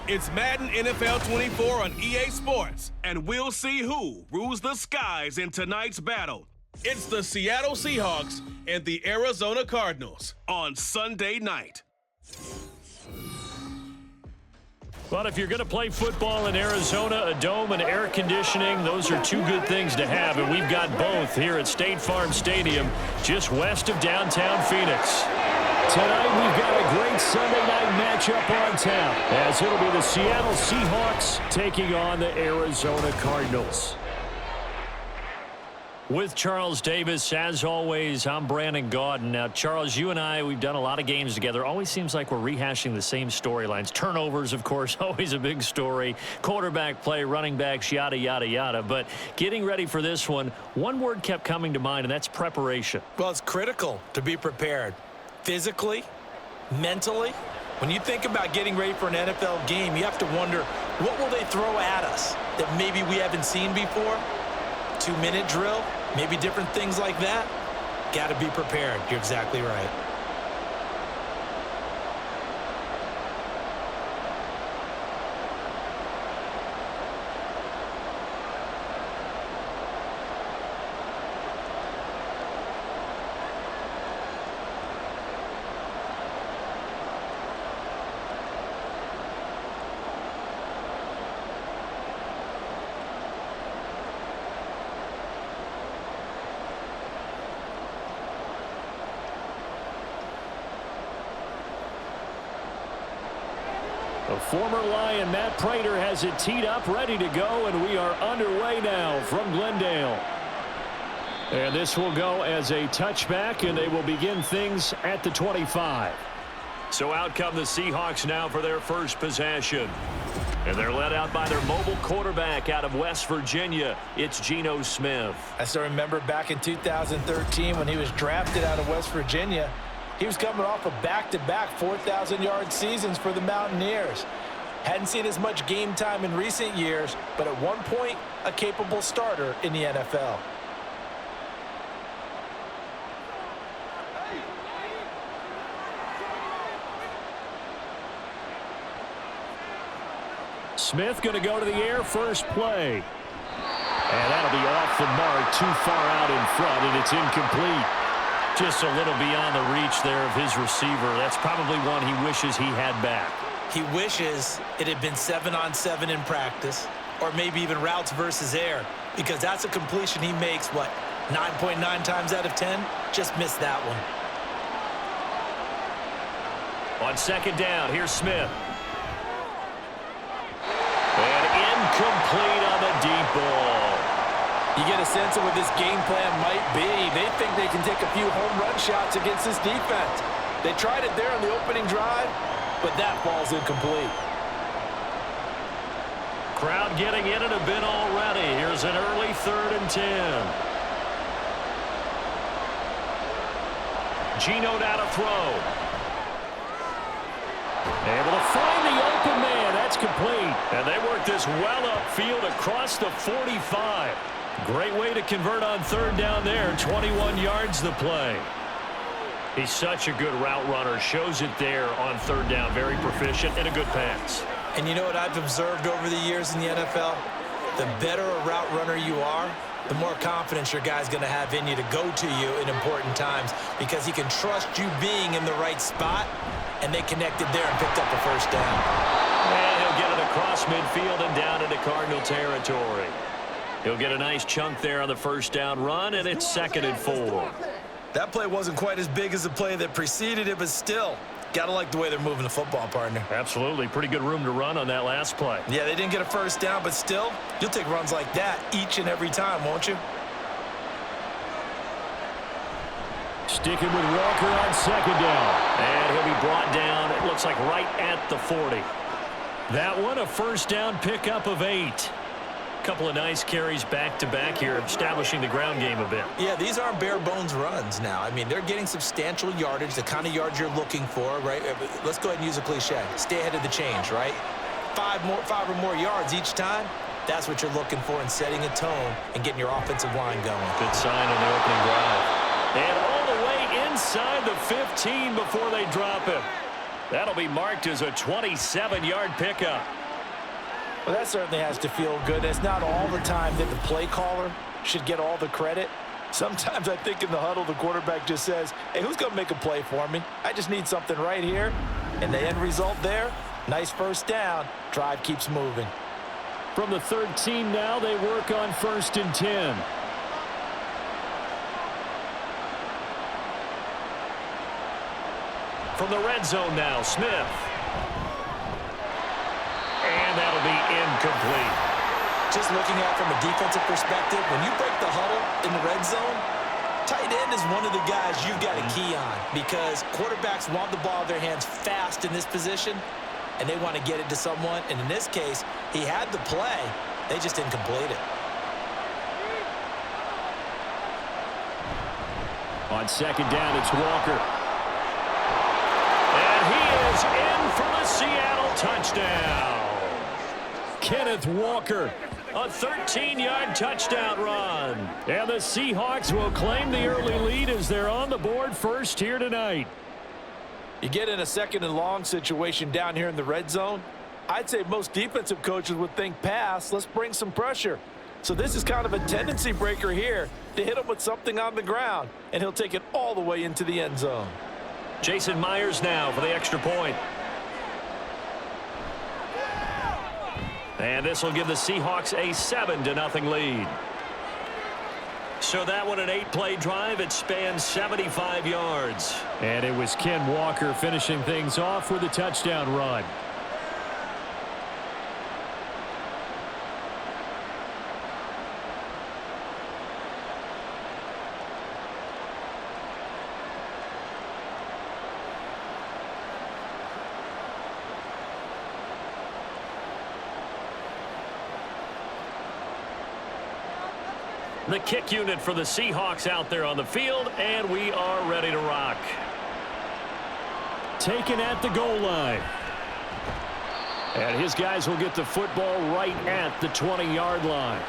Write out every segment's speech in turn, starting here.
It's Madden NFL 24 on EA Sports, and we'll see who rules the skies in tonight's battle. It's the Seattle Seahawks and the Arizona Cardinals on Sunday night. But if you're going to play football in Arizona, a dome and air conditioning, those are two good things to have, and we've got both here at State Farm Stadium, just west of downtown Phoenix. Tonight, we've got a great Sunday night matchup on tap, as it'll be the Seattle Seahawks taking on the Arizona Cardinals. With Charles Davis, as always, I'm Brandon Gaudin. Now, Charles, you and I, we've done a lot of games together. Always seems like we're rehashing the same storylines. Turnovers, of course, always a big story. Quarterback play, running backs, yada, yada, yada. But getting ready for this one word kept coming to mind, and that's preparation. Well, it's critical to be prepared. Physically, mentally. When you think about getting ready for an NFL game, you have to wonder, what will they throw at us that maybe we haven't seen before? 2-minute drill, maybe different things like that. Got to be prepared. You're exactly right. The former Lion, Matt Prater, has it teed up, ready to go, and we are underway now from Glendale. And this will go as a touchback, and they will begin things at the 25. So out come the Seahawks now for their first possession. And they're led out by their mobile quarterback out of West Virginia. It's Geno Smith. I still remember back in 2013 when he was drafted out of West Virginia. He was coming off of back-to-back 4,000-yard seasons for the Mountaineers. Hadn't seen as much game time in recent years, but at one point, a capable starter in the NFL. Smith going to go to the air first play. And that'll be off the mark, too far out in front, and it's incomplete. Just a little beyond the reach there of his receiver. That's probably one he wishes he had back. He wishes it had been 7-on-7 in practice, or maybe even routes versus air, because that's a completion he makes, 9.9 times out of 10? Just missed that one. On second down, here's Smith. And incomplete on the deep ball. You get a sense of what this game plan might be. They think they can take a few home run shots against this defense. They tried it there on the opening drive, but that ball's incomplete. Crowd getting in it a bit already. Here's an early 3rd and 10. Geno now to throw. Able to find the open man. That's complete. And they work this well upfield across the 45. Great way to convert on 3rd down there. 21 yards the play. He's such a good route runner. Shows it there on 3rd down. Very proficient and a good pass. And you know what I've observed over the years in the NFL? The better a route runner you are, the more confidence your guy's going to have in you to go to you in important times, because he can trust you being in the right spot, and they connected there and picked up a first down. And he'll get it across midfield and down into Cardinal territory. He'll get a nice chunk there on the first down run, and it's 2nd and 4. That play wasn't quite as big as the play that preceded it, but still, got to like the way they're moving the football, partner. Absolutely. Pretty good room to run on that last play. Yeah, they didn't get a first down, but still, you'll take runs like that each and every time, won't you? Sticking with Walker on 2nd down. And he'll be brought down, it looks like right at the 40. That one, a first down pickup of 8. Couple of nice carries back-to-back here, establishing the ground game a bit. Yeah, these aren't bare-bones runs now. I mean, they're getting substantial yardage, the kind of yards you're looking for, right? Let's go ahead and use a cliche. Stay ahead of the change, right? 5 or more yards each time, that's what you're looking for in setting a tone and getting your offensive line going. Good sign on the opening drive. And all the way inside the 15 before they drop him. That'll be marked as a 27-yard pickup. Well, that certainly has to feel good. It's not all the time that the play caller should get all the credit. Sometimes I think in the huddle, the quarterback just says, hey, who's going to make a play for me? I just need something right here. And the end result there, nice first down. Drive keeps moving. From the 13 now, they work on 1st and 10. From the red zone now, Smith. And that'll be incomplete. Just looking at it from a defensive perspective, when you break the huddle in the red zone, tight end is one of the guys you've got a key on because quarterbacks want the ball in their hands fast in this position, and they want to get it to someone. And in this case, he had the play. They just didn't complete it. On 2nd down, it's Walker. And he is in for the Seattle touchdown. Kenneth Walker, a 13-yard touchdown run. And the Seahawks will claim the early lead as they're on the board first here tonight. You get in a 2nd and long situation down here in the red zone, I'd say most defensive coaches would think pass, let's bring some pressure. So this is kind of a tendency breaker here to hit him with something on the ground, and he'll take it all the way into the end zone. Jason Myers now for the extra point. And this will give the Seahawks a 7-0 lead. So that one, an 8-play drive. It spans 75 yards. And it was Ken Walker finishing things off with a touchdown run. The kick unit for the Seahawks out there on the field, and we are ready to rock. Taken at the goal line. And his guys will get the football right at the 20-yard line.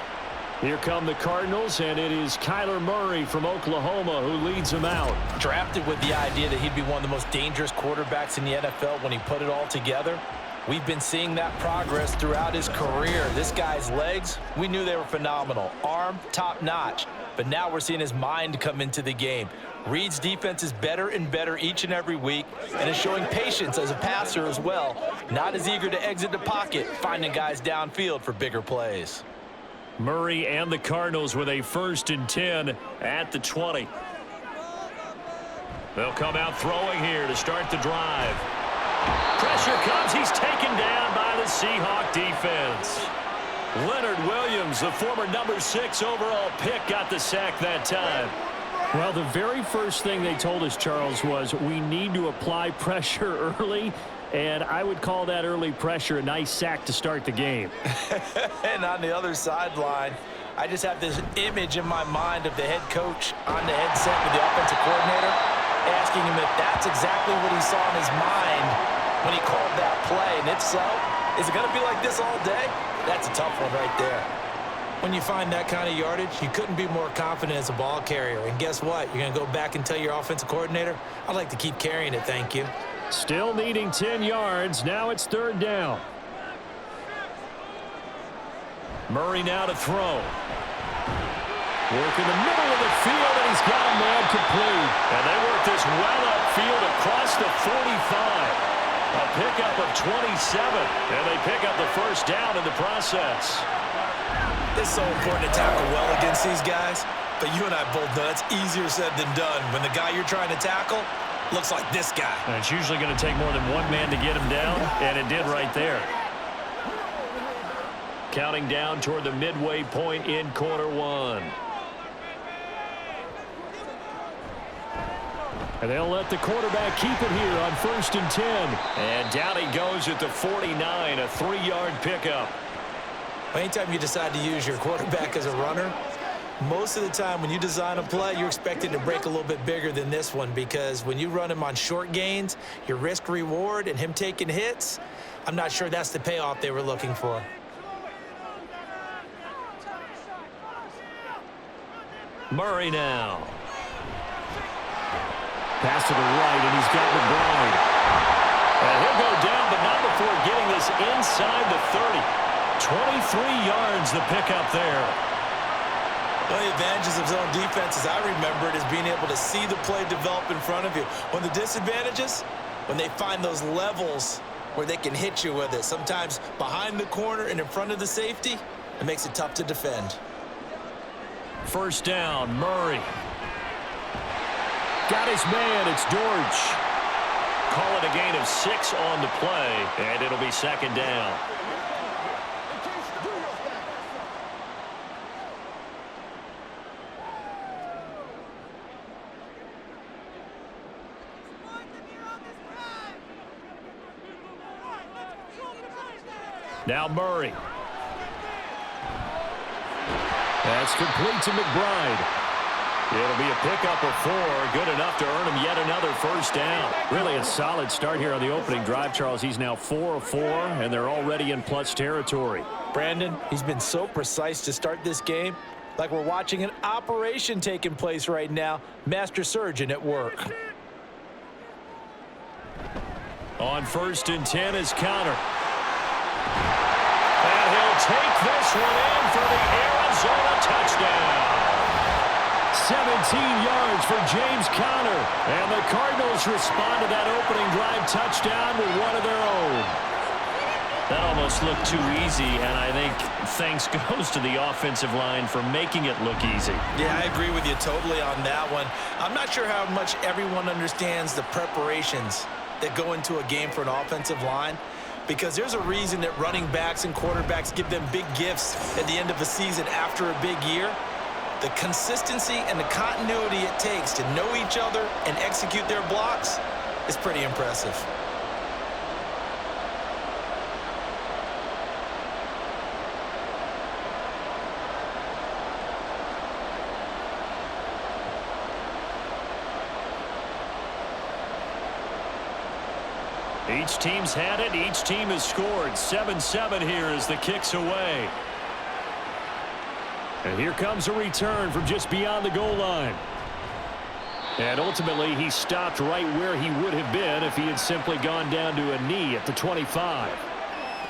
Here come the Cardinals, and it is Kyler Murray from Oklahoma who leads them out. Drafted with the idea that he'd be one of the most dangerous quarterbacks in the NFL when he put it all together. We've been seeing that progress throughout his career. This guy's legs, we knew they were phenomenal. Arm, top-notch. But now we're seeing his mind come into the game. Reed's defense is better and better each and every week and is showing patience as a passer as well. Not as eager to exit the pocket, finding guys downfield for bigger plays. Murray and the Cardinals with a 1st and 10 at the 20. They'll come out throwing here to start the drive. Pressure comes. He's taken down by the Seahawk defense. Leonard Williams, the former number 6 overall pick, got the sack that time. Well, the very first thing they told us, Charles, was we need to apply pressure early, and I would call that early pressure a nice sack to start the game. And on the other sideline, I just have this image in my mind of the head coach on the headset with the offensive coordinator asking him if that's exactly what he saw in his mind when he called that play. And if so, is it going to be like this all day? That's a tough one right there. When you find that kind of yardage, you couldn't be more confident as a ball carrier. And guess what? You're going to go back and tell your offensive coordinator, I'd like to keep carrying it, thank you. Still needing 10 yards. Now it's 3rd down. Murray now to throw. Work in the middle of the field, and he's got a man complete. And they work this well upfield across the 45. A pickup of 27, and they pick up the 1st down in the process. It's so important to tackle well against these guys, but you and I both know it's easier said than done when the guy you're trying to tackle looks like this guy. And it's usually going to take more than one man to get him down, and it did right there. Counting down toward the midway point in quarter 1. And they'll let the quarterback keep it here on 1st and 10. And down he goes at the 49, a 3-yard pickup. Anytime you decide to use your quarterback as a runner, most of the time when you design a play, you're expected to break a little bit bigger than this one because when you run him on short gains, your risk-reward and him taking hits, I'm not sure that's the payoff they were looking for. Murray now. Pass to the right, and he's got McBride. And he'll go down, but not before getting this inside the 30. 23 yards the pickup there. One of the advantages of zone defense, as I remember it, is being able to see the play develop in front of you. One of the disadvantages, when they find those levels where they can hit you with it, sometimes behind the corner and in front of the safety, it makes it tough to defend. First down, Murray. Got his man, it's Dortch. Call it a gain of 6 on the play, and it'll be second down. Now Murray. That's complete to McBride. It'll be a pickup of 4, good enough to earn him yet another first down. Really a solid start here on the opening drive, Charles. He's now 4 of 4, and they're already in plus territory. Brandon, he's been so precise to start this game, like we're watching an operation taking place right now. Master surgeon at work. On first and 10 is Connor. And he'll take this one in for the Arizona touchdown. 17 yards for James Conner. And the Cardinals respond to that opening drive touchdown with one of their own. That almost looked too easy, and I think thanks goes to the offensive line for making it look easy. Yeah, I agree with you totally on that one. I'm not sure how much everyone understands the preparations that go into a game for an offensive line, because there's a reason that running backs and quarterbacks give them big gifts at the end of a season after a big year. The consistency and the continuity it takes to know each other and execute their blocks is pretty impressive. Each team's had it. Each team has scored. 7-7 here as the kick's away. And here comes a return from just beyond the goal line. And ultimately, he stopped right where he would have been if he had simply gone down to a knee at the 25.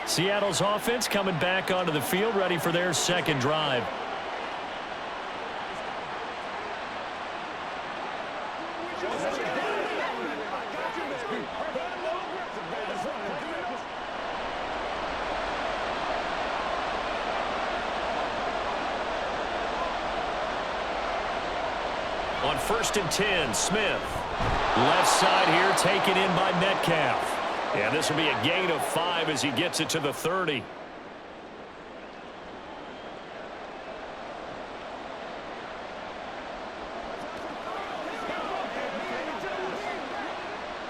Seattle's offense coming back onto the field, ready for their second drive. On first and 10, Smith. Left side here taken in by Metcalf. And this will be a gain of 5 as he gets it to the 30.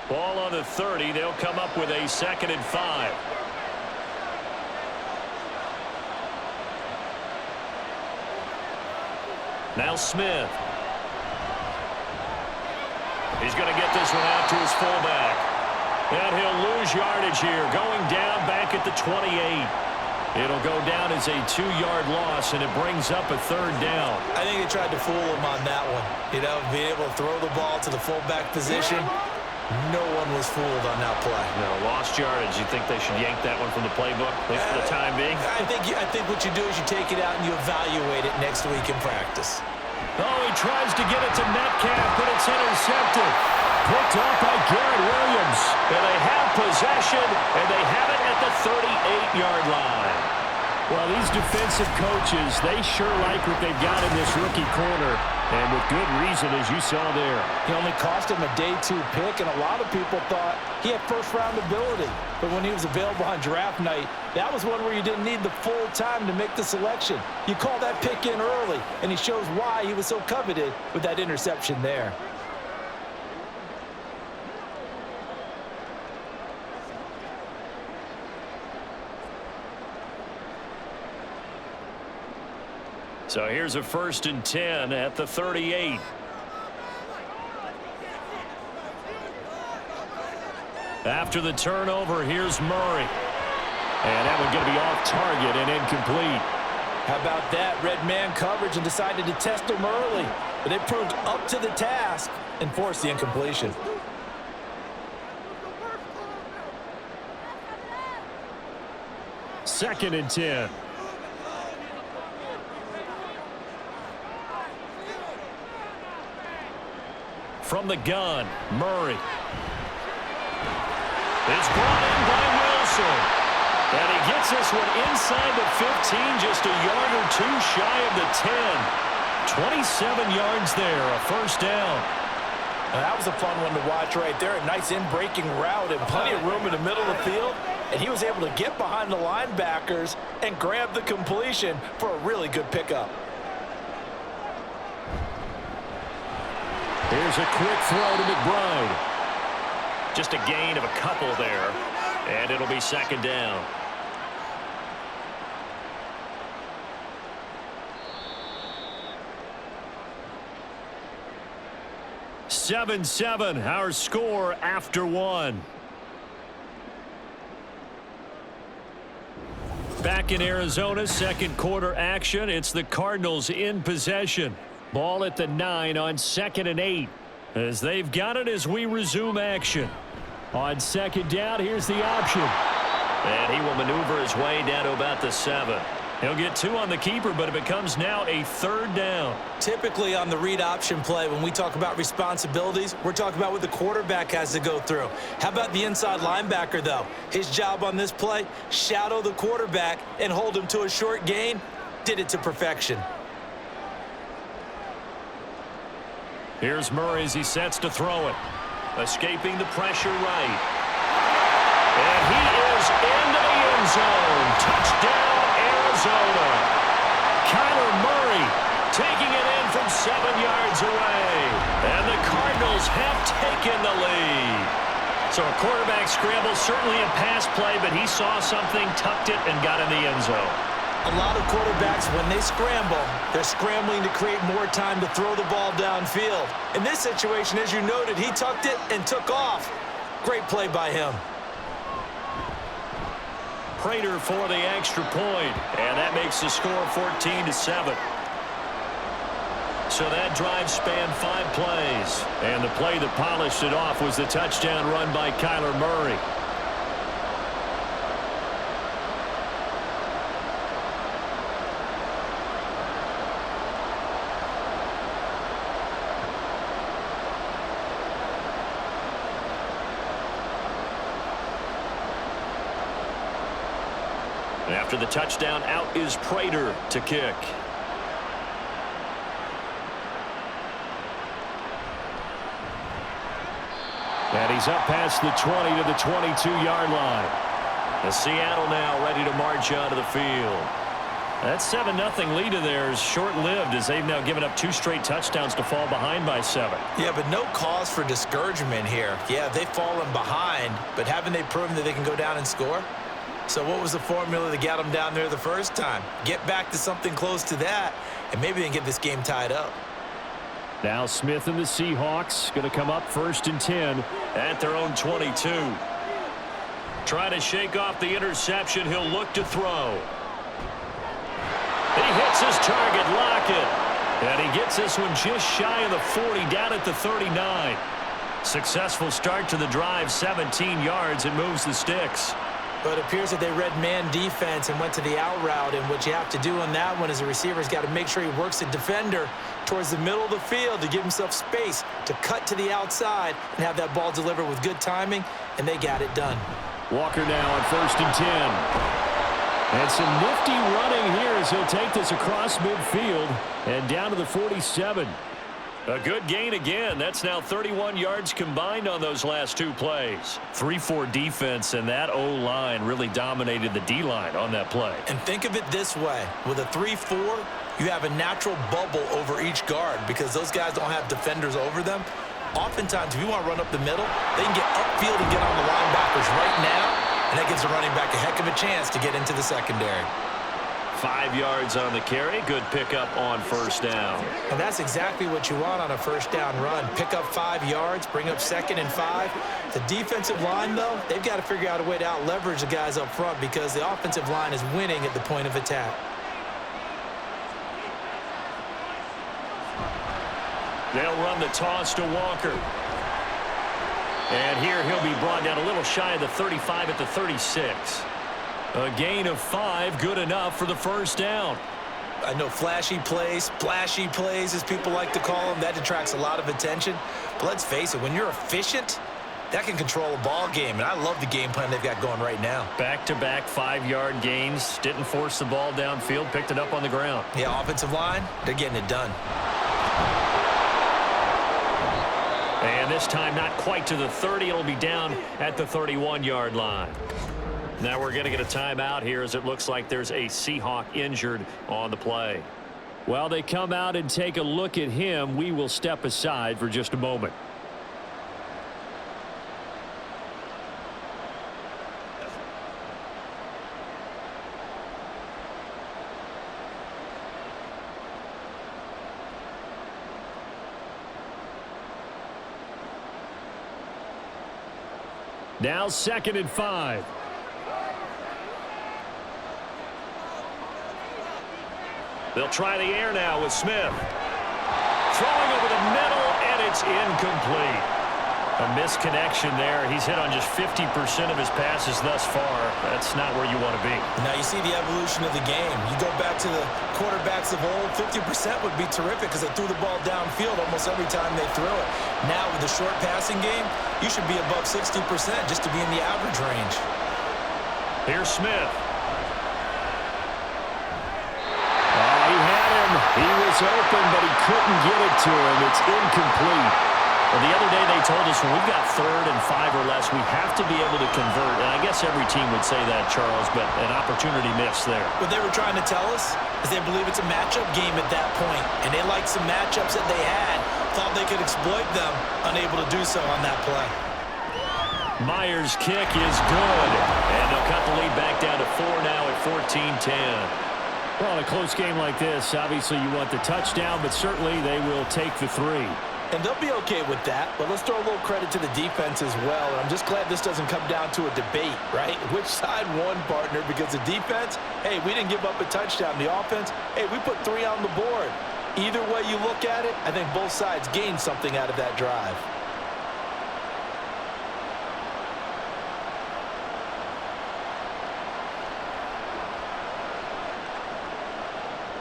Ball on the 30. They'll come up with a 2nd and 5. Now Smith. He's going to get this one out to his fullback. And he'll lose yardage here, going down back at the 28. It'll go down as a 2-yard loss, and it brings up a 3rd down. I think they tried to fool him on that one. You know, being able to throw the ball to the fullback position. No one was fooled on that play. No, lost yardage. You think they should yank that one from the playbook, at least for the time being? I think what you do is you take it out and you evaluate it next week in practice. Oh, he tries to get it to Metcalf, but it's intercepted. Picked up by Garrett Williams. And they have possession, and they have it at the 38-yard line. Well, these defensive coaches, they sure like what they've got in this rookie corner, and with good reason, as you saw there. He only cost him a day 2 pick, and a lot of people thought he had first-round ability. But when he was available on draft night, that was one where you didn't need the full time to make the selection. You call that pick in early, and he shows why he was so coveted with that interception there. So here's a 1st and 10 at the 38. After the turnover, here's Murray. And that one going to be off target and incomplete. How about that? Red man coverage and decided to test him early. But it proved up to the task and forced the incompletion. 2nd and 10. From the gun, Murray. It's brought in by Wilson. And he gets this one inside the 15, just a yard or two shy of the 10. 27 yards there, a first down. Now, that was a fun one to watch right there. A nice in-breaking route and plenty of room in the middle of the field. And he was able to get behind the linebackers and grab the completion for a really good pickup. Here's a quick throw to McBride. Just a gain of a couple there, and it'll be 2nd down. (7-7) our score after 1. Back in Arizona, 2nd quarter action. It's the Cardinals in possession. Ball at the 9 on 2nd and 8. As they've got it as we resume action. On 2nd down, here's the option. And he will maneuver his way down to about the 7. He'll get 2 on the keeper, but it becomes now a 3rd down. Typically on the read option play, when we talk about responsibilities, we're talking about what the quarterback has to go through. How about the inside linebacker, though? His job on this play, shadow the quarterback and hold him to a short gain. Did it to perfection. Here's Murray as he sets to throw it. Escaping the pressure right. And he is into the end zone. Touchdown, Arizona. Kyler Murray taking it in from 7 yards away. And the Cardinals have taken the lead. So a quarterback scramble, certainly a pass play, but he saw something, tucked it, and got in the end zone. A lot of quarterbacks, when they scramble, they're scrambling to create more time to throw the ball downfield. In this situation, as you noted, he tucked it and took off. Great play by him. Prater for the extra point, and that makes the score 14-7. So that drive spanned 5 plays, and the play that polished it off was the touchdown run by Kyler Murray. After the touchdown, out is Prater to kick. And he's up past the 20 to the 22-yard line. The Seattle now ready to march onto the field. That 7-0 lead of theirs short-lived as they've now given up 2 straight touchdowns to fall behind by 7. Yeah, but no cause for discouragement here. Yeah, they've fallen behind, but haven't they proven that they can go down and score? So what was the formula that got them down there the first time? Get back to something close to that, and maybe they can get this game tied up. Now Smith and the Seahawks going to come up 1st and 10 at their own 22. Trying to shake off the interception. He'll look to throw. He hits his target, Lockett. And he gets this one just shy of the 40, down at the 39. Successful start to the drive, 17 yards. It moves the Stix. But it appears that they read man defense and went to the out route, and what you have to do on that one is a receiver's got to make sure he works the defender towards the middle of the field to give himself space to cut to the outside and have that ball delivered with good timing, and they got it done. Walker now on 1st and 10. And some nifty running here as he'll take this across midfield and down to the 47. A good gain again. That's now 31 yards combined on those last 2 plays. 3-4 defense, and that O-line really dominated the D-line on that play. And think of it this way. With a 3-4, you have a natural bubble over each guard because those guys don't have defenders over them. Oftentimes, if you want to run up the middle, they can get upfield and get on the linebackers right now, and that gives the running back a heck of a chance to get into the secondary. 5 yards on the carry. Good pickup on 1st down. And that's exactly what you want on a 1st down run. Pick up 5 yards, bring up 2nd and 5. The defensive line, though, they've got to figure out a way to out-leverage the guys up front because the offensive line is winning at the point of attack. They'll run the toss to Walker. And here he'll be brought down a little shy of the 35 at the 36. A gain of 5, good enough for the first down. I know flashy plays, splashy plays, as people like to call them, that attracts a lot of attention. But let's face it, when you're efficient, that can control a ball game, and I love the game plan they've got going right now. Back-to-back 5-yard gains. Didn't force the ball downfield. Picked it up on the ground. Yeah, offensive line, they're getting it done. And this time not quite to the 30. It'll be down at the 31-yard line. Now we're going to get a timeout here as it looks like there's a Seahawk injured on the play. While they come out and take a look at him, we will step aside for just a moment. Now 2nd and 5. They'll try the air now with Smith. Throwing over the middle, and it's incomplete. A misconnection there. He's hit on just 50% of his passes thus far. That's not where you want to be. Now you see the evolution of the game. You go back to the quarterbacks of old, 50% would be terrific because they threw the ball downfield almost every time they threw it. Now with the short passing game, you should be above 60% just to be in the average range. Here's Smith. He had him. He was open, but he couldn't get it to him. It's incomplete. Well, the other day they told us when we've got 3rd and 5 or less, we have to be able to convert. And I guess every team would say that, Charles, but an opportunity missed there. What they were trying to tell us is they believe it's a matchup game at that point, and they liked some matchups that they had, thought they could exploit them, unable to do so on that play. Myers' kick is good. And they'll cut the lead back down to 4 now at 14-10. Well, in a close game like this, obviously you want the touchdown, but certainly they will take the 3. And they'll be okay with that, but let's throw a little credit to the defense as well. And I'm just glad this doesn't come down to a debate, right? Which side won, partner? Because the defense, hey, we didn't give up a touchdown. The offense, hey, we put 3 on the board. Either way you look at it, I think both sides gained something out of that drive.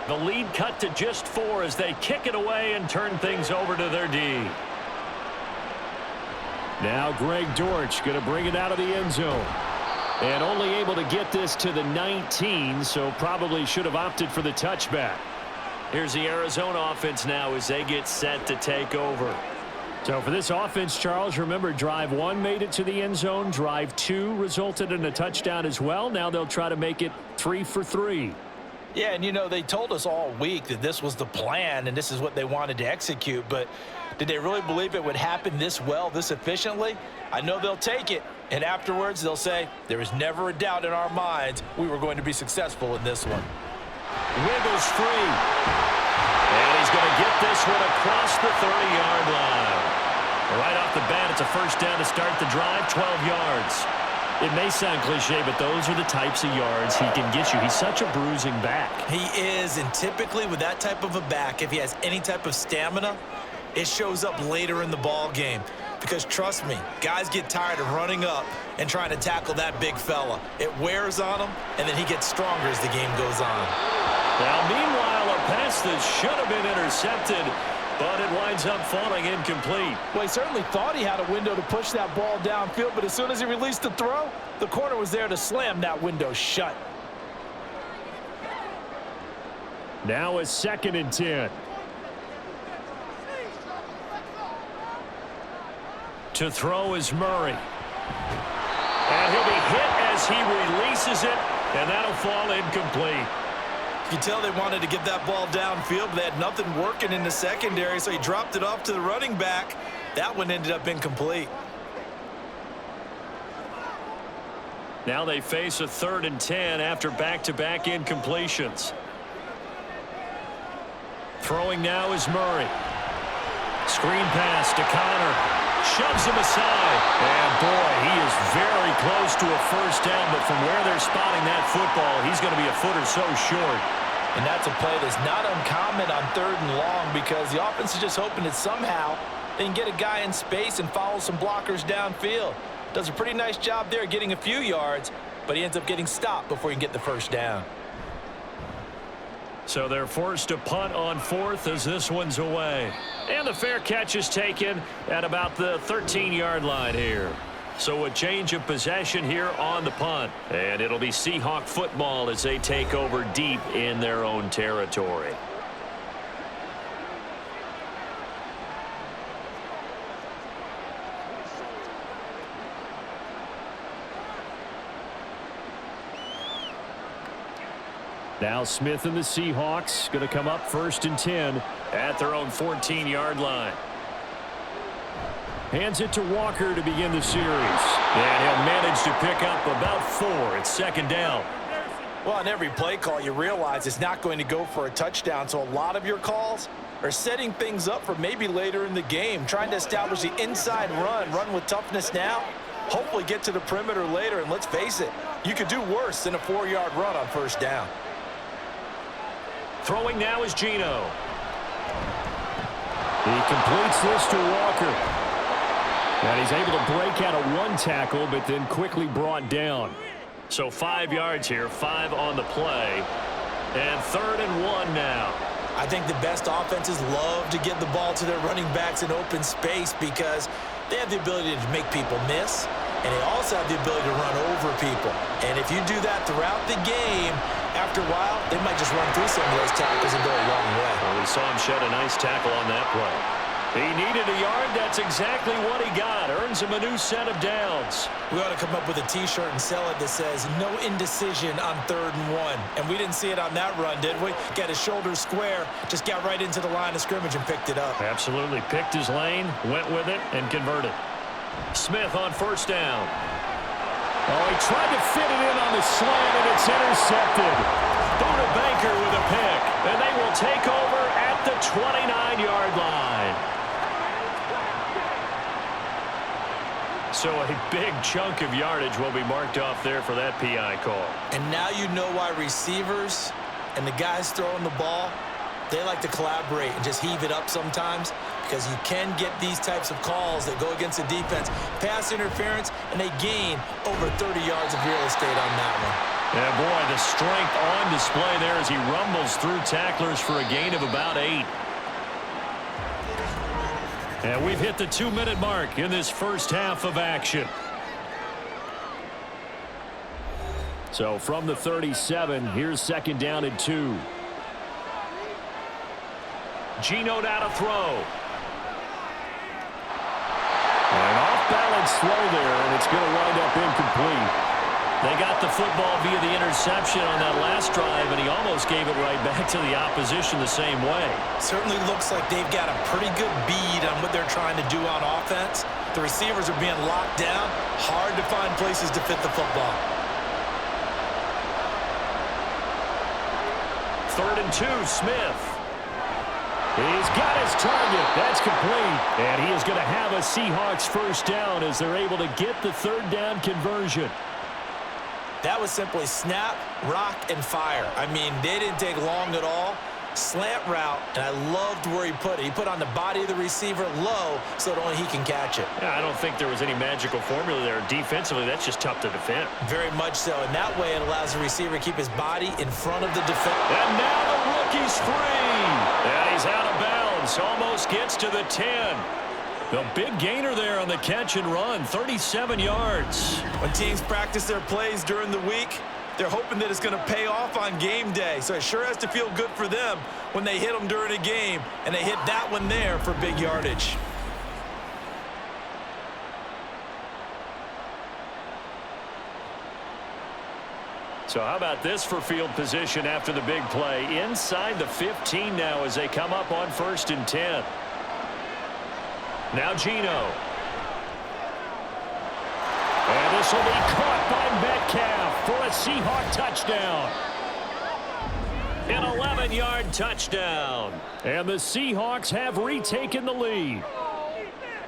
The lead cut to just 4 as they kick it away and turn things over to their D. Now Greg Dortch going to bring it out of the end zone. And only able to get this to the 19, so probably should have opted for the touchback. Here's the Arizona offense now as they get set to take over. So for this offense, Charles, remember drive 1 made it to the end zone. Drive 2 resulted in a touchdown as well. Now they'll try to make it 3 for 3. Yeah, and you know, they told us all week that this was the plan and this is what they wanted to execute, but did they really believe it would happen this well, this efficiently? I know they'll take it, and afterwards they'll say, there was never a doubt in our minds we were going to be successful in this one. Wiggles free. And he's going to get this one across the 30-yard line. Right off the bat, it's a first down to start the drive, 12 yards. It may sound cliche, but those are the types of yards he can get you. He's such a bruising back. He is, and typically with that type of a back, if he has any type of stamina, it shows up later in the ball game. Because trust me, guys get tired of running up and trying to tackle that big fella. It wears on him, and then he gets stronger as the game goes on. Now, meanwhile, a pass that should have been intercepted, but it winds up falling incomplete. Well, he certainly thought he had a window to push that ball downfield, but as soon as he released the throw, the corner was there to slam that window shut. Now it's 2nd and 10. To throw is Murray. And he'll be hit as he releases it, and that'll fall incomplete. You can tell they wanted to get that ball downfield, but they had nothing working in the secondary, so he dropped it off to the running back. That one ended up incomplete. Now they face a 3rd and 10 after back-to-back incompletions. Throwing now is Murray. Screen pass to Connor. Shoves him aside. And, boy, he is very close to a first down, but from where they're spotting that football, he's going to be a foot or so short. And that's a play that's not uncommon on 3rd and long because the offense is just hoping that somehow they can get a guy in space and follow some blockers downfield. Does a pretty nice job there getting a few yards, but he ends up getting stopped before he can get the first down. So they're forced to punt on 4th as this one's away. And the fair catch is taken at about the 13-yard line here. So a change of possession here on the punt. And it'll be Seahawk football as they take over deep in their own territory. Now Smith and the Seahawks going to come up 1st and 10 at their own 14-yard line. Hands it to Walker to begin the series. And he'll manage to pick up about 4. It's 2nd down. Well, on every play call, you realize it's not going to go for a touchdown, so a lot of your calls are setting things up for maybe later in the game, trying to establish the inside run with toughness now, hopefully get to the perimeter later, and let's face it, you could do worse than a 4-yard run on 1st down. Throwing now is Geno. He completes this to Walker. And he's able to break out of 1 tackle, but then quickly brought down. So 5 yards here, 5 on the play. And 3rd and 1 now. I think the best offenses love to get the ball to their running backs in open space because they have the ability to make people miss, and they also have the ability to run over people. And if you do that throughout the game, after a while, they might just run through some of those tackles and go a long way. Well, we saw him shed a nice tackle on that play. He needed a yard. That's exactly what he got. Earns him a new set of downs. We ought to come up with a T-shirt and sell it that says, no indecision on 3rd and 1. And we didn't see it on that run, did we? Got his shoulders square, just got right into the line of scrimmage and picked it up. Absolutely. Picked his lane, went with it, and converted. Smith on 1st down. Oh, he tried to fit it in on the slant, and it's intercepted. Buda Baker with a pick, and they will take over at the 29-yard line. So a big chunk of yardage will be marked off there for that PI call. And now you know why receivers and the guys throwing the ball, they like to collaborate and just heave it up sometimes, because you can get these types of calls that go against the defense. Pass interference, and they gain over 30 yards of real estate on that one. Yeah, boy, the strength on display there as he rumbles through tacklers for a gain of about 8. And we've hit the 2-minute mark in this first half of action. So from the 37, here's 2nd down and 2. Geno now to throw. An off-balance throw there, and it's going to wind up incomplete. They got the football via the interception on that last drive, and he almost gave it right back to the opposition the same way. Certainly looks like they've got a pretty good bead on what they're trying to do on offense. The receivers are being locked down. Hard to find places to fit the football. 3rd and 2, Smith. He's got his target. That's complete. And he is going to have a Seahawks 1st down as they're able to get the 3rd down conversion. That was simply snap, rock, and fire. I mean, they didn't take long at all. Slant route, and I loved where he put it. He put on the body of the receiver low so that only he can catch it. Yeah, I don't think there was any magical formula there. Defensively, that's just tough to defend. Very much so. And that way it allows the receiver to keep his body in front of the defense. And now the rookie's free. And he's out of bounds. Almost gets to the 10. The big gainer there on the catch and run, 37 yards. When teams practice their plays during the week, they're hoping that it's going to pay off on game day. So it sure has to feel good for them when they hit them during a game, and they hit that one there for big yardage. So how about this for field position after the big play? Inside the 15 now as they come up on 1st and 10. Now Geno. And this will be caught by Metcalf for a Seahawk touchdown. An 11-yard touchdown. And the Seahawks have retaken the lead.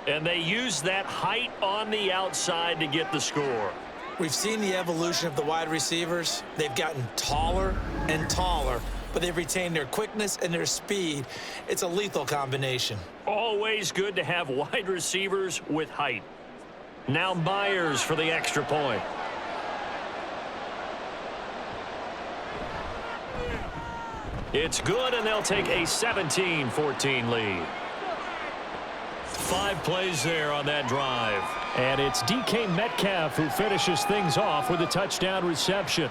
And they use that height on the outside to get the score. We've seen the evolution of the wide receivers. They've gotten taller and taller, but they've retained their quickness and their speed. It's a lethal combination. Always good to have wide receivers with height. Now Myers for the extra point. It's good, and they'll take a 17-14 lead. 5 plays there on that drive. And it's DK Metcalf who finishes things off with a touchdown reception.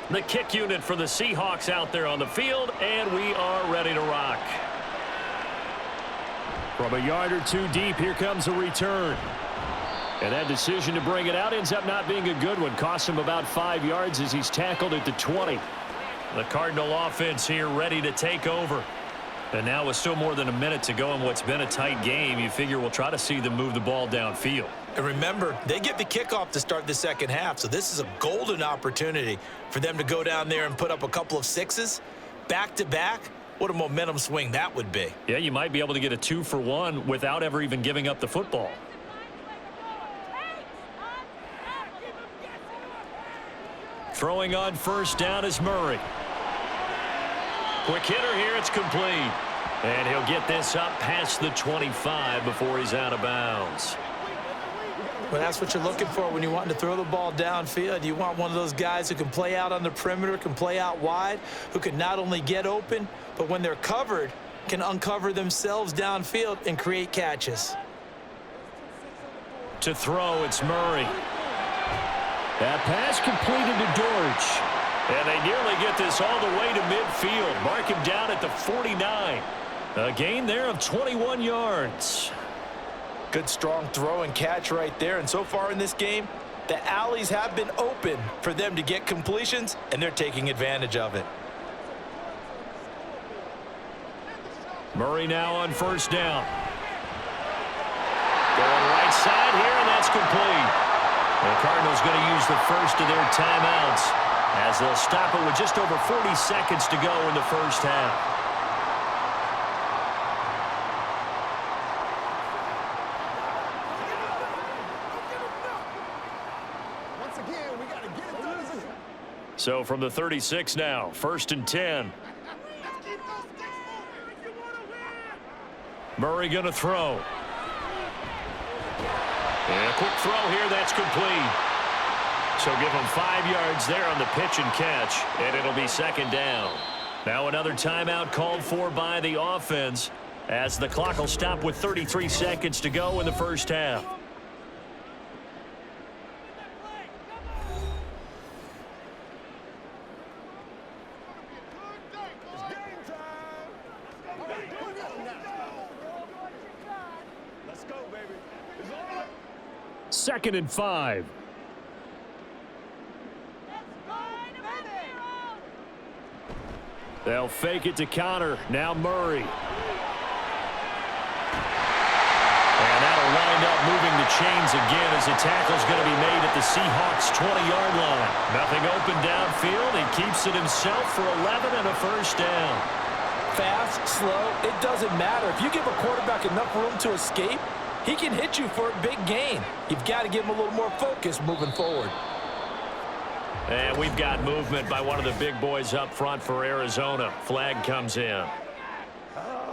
The kick unit for the Seahawks out there on the field, and we are ready to rock. From a yard or two deep, here comes a return. And that decision to bring it out ends up not being a good one. Cost him about 5 yards as he's tackled at the 20. The Cardinal offense here ready to take over. And now with still more than a minute to go in what's been a tight game, you figure we'll try to see them move the ball downfield. And remember, they get the kickoff to start the second half, so this is a golden opportunity for them to go down there and put up a couple of sixes back-to-back. What a momentum swing that would be. Yeah, you might be able to get a 2-for-1 without ever even giving up the football. Throwing on first down is Murray. Quick hitter here, it's complete. And he'll get this up past the 25 before he's out of bounds. Well, that's what you're looking for when you want to throw the ball downfield. You want one of those guys who can play out on the perimeter, can play out wide, who can not only get open, but when they're covered, can uncover themselves downfield and create catches. To throw, it's Murray. That pass completed to Dortch. And they nearly get this all the way to midfield. Mark him down at the 49. A gain there of 21 yards. Good strong throw and catch right there. And so far in this game, the alleys have been open for them to get completions, and they're taking advantage of it. Murray now on first down. Going right side here, and that's complete. The Cardinals going to use the first of their timeouts as they'll stop it with just over 40 seconds to go in the first half. So from the 36 now, 1st and 10. Murray going to throw. And a quick throw here, that's complete. So give him 5 yards there on the pitch and catch, and it'll be second down. Now another timeout called for by the offense as the clock will stop with 33 seconds to go in the first half. Second and 5. They'll fake it to counter. Now Murray. And that'll wind up moving the chains again as the tackle's going to be made at the Seahawks' 20-yard line. Nothing open downfield. He keeps it himself for 11 and a first down. Fast, slow, it doesn't matter. If you give a quarterback enough room to escape, he can hit you for a big gain. You've got to give him a little more focus moving forward. And we've got movement by one of the big boys up front for Arizona. Flag comes in.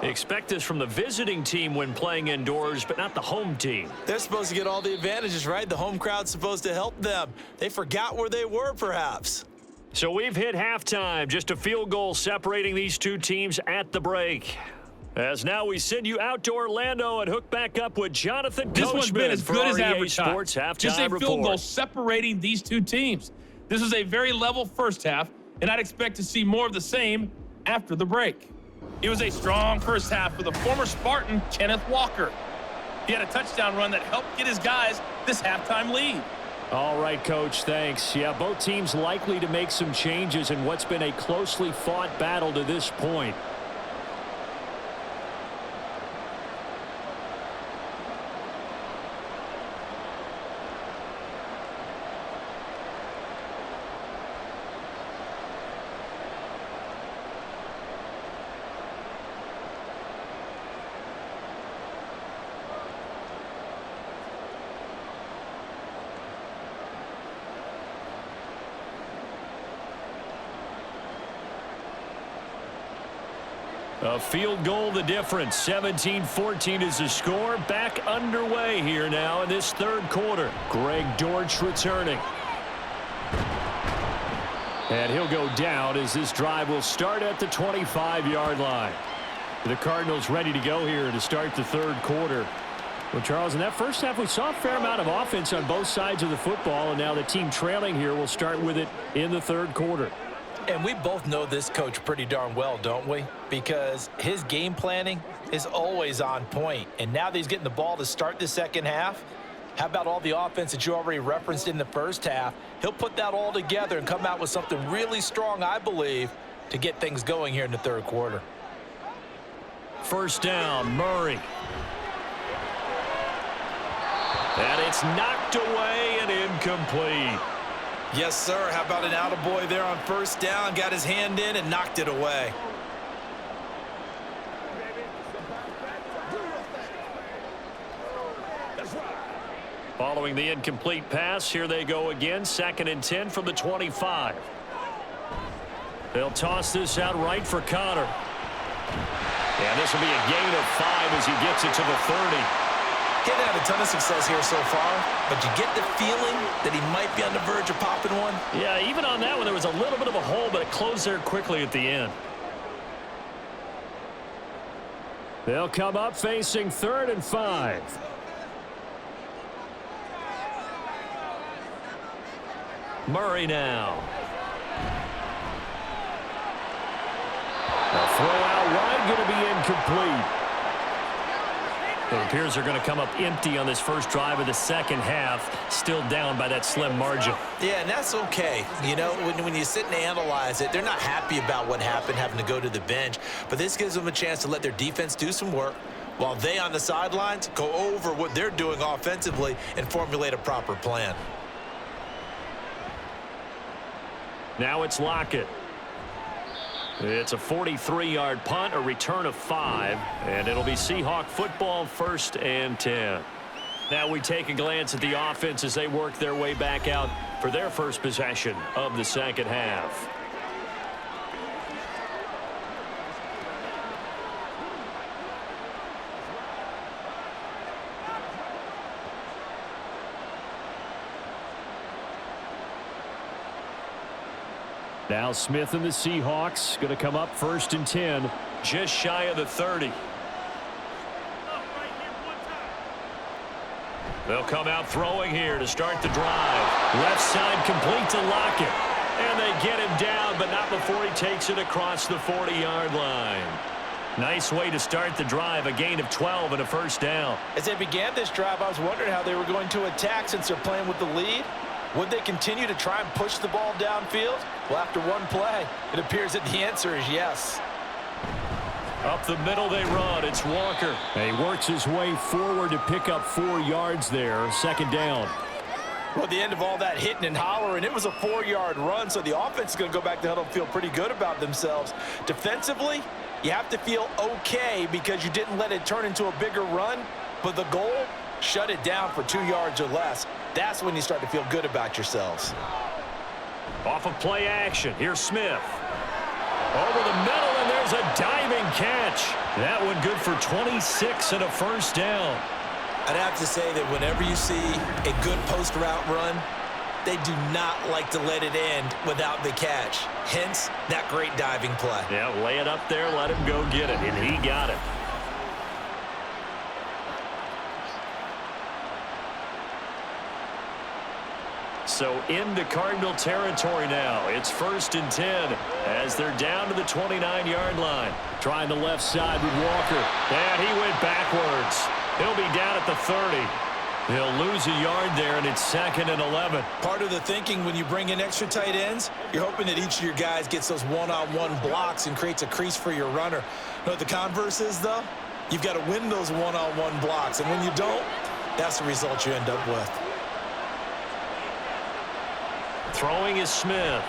Expect this from the visiting team when playing indoors, but not the home team. They're supposed to get all the advantages, right? The home crowd's supposed to help them. They forgot where they were, perhaps. So we've hit halftime. Just a field goal separating these two teams at the break. As now we send you out to Orlando and hook back up with Jonathan Coachman. This one's been as good as advertised. Sports halftime Just a report. field goal separating these two teams. This is a very level first half, and I'd expect to see more of the same after the break. It was a strong first half for the former Spartan, Kenneth Walker. He had a touchdown run that helped get his guys this halftime lead. All right, Coach, thanks. Yeah, both teams likely to make some changes in what's been a closely fought battle to this point. A field goal the difference. 17-14 is the score. Back underway here now in this third quarter. Greg Dortch returning. And he'll go down as this drive will start at the 25-yard line. The Cardinals ready to go here to start the third quarter. Well, Charles, in that first half, we saw a fair amount of offense on both sides of the football, and now the team trailing here will start with it in the third quarter. And we both know this coach pretty darn well, don't we? Because his game planning is always on point. And now that he's getting the ball to start the second half, how about all the offense that you already referenced in the first half? He'll put that all together and come out with something really strong, I believe, to get things going here in the third quarter. First down, Murray. And it's knocked away and incomplete. Yes, sir. How about an attaboy there on first down? Got his hand in and knocked it away. Following the incomplete pass, here they go again. 2nd and 10 from the 25. They'll toss this out right for Connor. And this will be a gain of 5 as he gets it to the 30. He hasn't had a ton of success here so far, but you get the feeling that he might be on the verge of popping one. Yeah, even on that one, there was a little bit of a hole, but it closed there quickly at the end. They'll come up facing 3rd and 5. Murray now. A throw out wide, going to be incomplete. It appears they're going to come up empty on this first drive of the second half, still down by that slim margin. Yeah, and that's okay. You know, when you sit and analyze it, they're not happy about what happened, having to go to the bench. But this gives them a chance to let their defense do some work while they on the sidelines go over what they're doing offensively and formulate a proper plan. Now it's Lockett. It's a 43-yard punt, a return of 5, and it'll be Seahawk football, 1st and 10. Now we take a glance at the offense as they work their way back out for their first possession of the second half. Now Smith and the Seahawks going to come up 1st and 10. Just shy of the 30. They'll come out throwing here to start the drive. Left side complete to Lockett. And they get him down, but not before he takes it across the 40-yard line. Nice way to start the drive, a gain of 12 and a first down. As they began this drive, I was wondering how they were going to attack since they're playing with the lead. Would they continue to try and push the ball downfield? Well, after one play, it appears that the answer is yes. Up the middle they run. It's Walker. And he works his way forward to pick up 4 yards there. 2nd down. Well, at the end of all that hitting and hollering, it was a 4-yard run, so the offense is going to go back to huddle and feel pretty good about themselves. Defensively, you have to feel okay because you didn't let it turn into a bigger run, but the goal, shut it down for 2 yards or less. That's when you start to feel good about yourselves. Off of play action. Here's Smith. Over the middle, and there's a diving catch. That one good for 26 and a first down. I'd have to say that whenever you see a good post route run, they do not like to let it end without the catch. Hence, that great diving play. Yeah, lay it up there, let him go get it, and he got it. So into Cardinal territory now. It's 1st and 10 as they're down to the 29-yard line. Trying the left side with Walker. And he went backwards. He'll be down at the 30. He'll lose a yard there, and it's 2nd and 11. Part of the thinking when you bring in extra tight ends, you're hoping that each of your guys gets those one-on-one blocks and creates a crease for your runner. You know what the converse is, though? You've got to win those one-on-one blocks, and when you don't, that's the result you end up with. Throwing is Smith.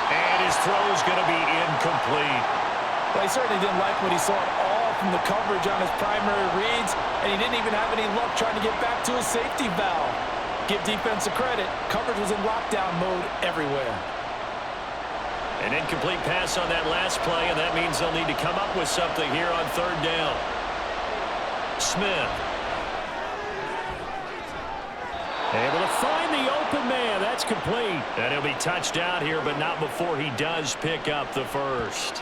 And his throw's going to be incomplete. Well, he certainly didn't like what he saw at all from the coverage on his primary reads, and he didn't even have any luck trying to get back to his safety valve. Give defense a credit. Coverage was in lockdown mode everywhere. An incomplete pass on that last play, and that means they'll need to come up with something here on third down. Smith. Able to find the open man. That's complete. And he'll be touched out here, but not before he does pick up the first.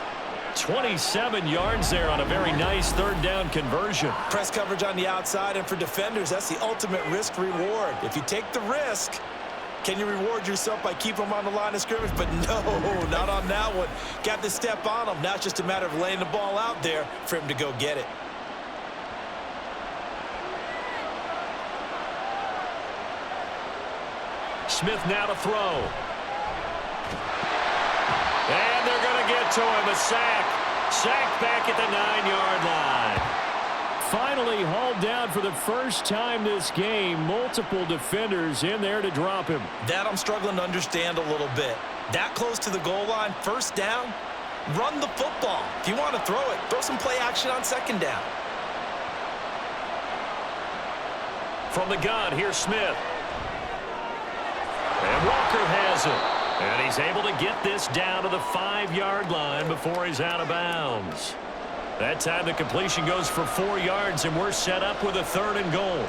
27 yards there on a very nice third down conversion. Press coverage on the outside, and for defenders, that's the ultimate risk reward. If you take the risk, can you reward yourself by keeping them on the line of scrimmage? But no, not on that one. Got to step on them. Now it's just a matter of laying the ball out there for him to go get it. Smith now to throw. And they're going to get to him. A sack. Sacked back at the 9-yard line. Finally hauled down for the first time this game. Multiple defenders in there to drop him. That I'm struggling to understand a little bit. That close to the goal line, first down, run the football. If you want to throw it, throw some play action on second down. From the gun, here's Smith. And Walker has it. And he's able to get this down to the 5-yard line before he's out of bounds. That time the completion goes for 4 yards, and we're set up with a 3rd and goal.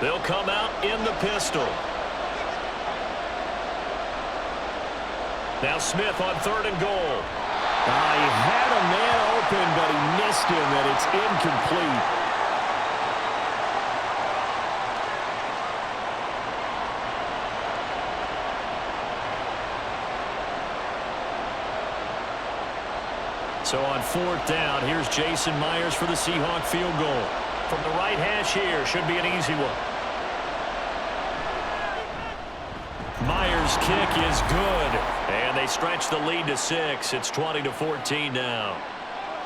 They'll come out in the pistol. Now Smith on 3rd and goal. He had a man open, but he missed him, and it's incomplete. So on 4th down, here's Jason Myers for the Seahawk field goal. From the right hash here, should be an easy one. Myers' kick is good. And they stretch the lead to 6. It's 20-14 now.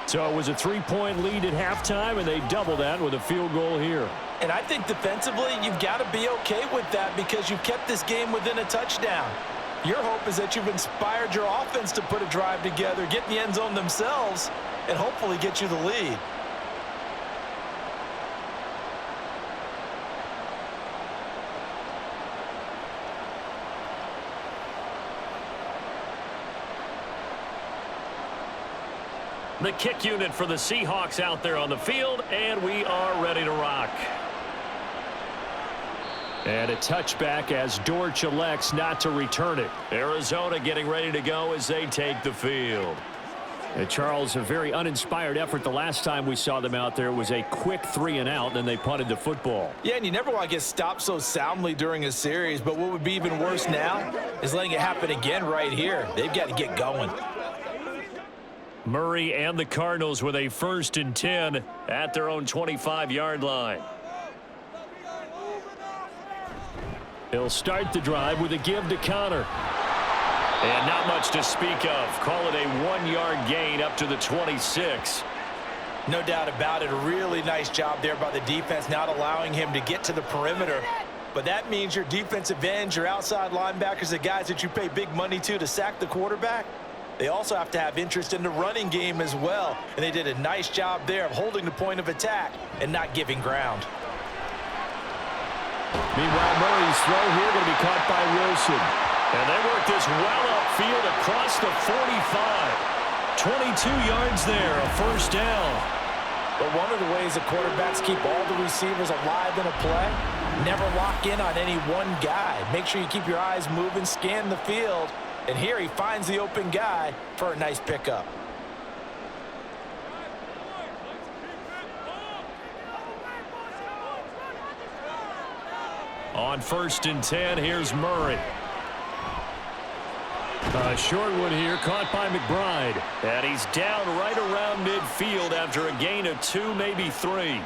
So it was a 3-point lead at halftime, and they double that with a field goal here. And I think defensively, you've got to be okay with that because you've kept this game within a touchdown. Your hope is that you've inspired your offense to put a drive together, get in the end zone themselves, and hopefully get you the lead. The kick unit for the Seahawks out there on the field, and we are ready to rock. And a touchback as Dortch elects not to return it. Arizona getting ready to go as they take the field. And Charles, a very uninspired effort the last time we saw them out there. It was a quick 3-and-out, and then they punted the football. Yeah, and you never want to get stopped so soundly during a series, but what would be even worse now is letting it happen again right here. They've got to get going. Murray and the Cardinals with a 1st and 10 at their own 25-yard line. He'll start the drive with a give to Connor. And not much to speak of. Call it a 1-yard gain up to the 26. No doubt about it. A really nice job there by the defense, not allowing him to get to the perimeter. But that means your defensive ends, your outside linebackers, the guys that you pay big money to sack the quarterback, they also have to have interest in the running game as well. And they did a nice job there of holding the point of attack and not giving ground. Meanwhile, Murray's throw here going to be caught by Wilson. And they work this well upfield across the 45. 22 yards there, a 1st down. But one of the ways the quarterbacks keep all the receivers alive in a play, never lock in on any one guy. Make sure you keep your eyes moving, scan the field. And here he finds the open guy for a nice pickup. On 1st and 10, here's Murray. A short one here, caught by McBride. And he's down right around midfield after a gain of 2, maybe 3.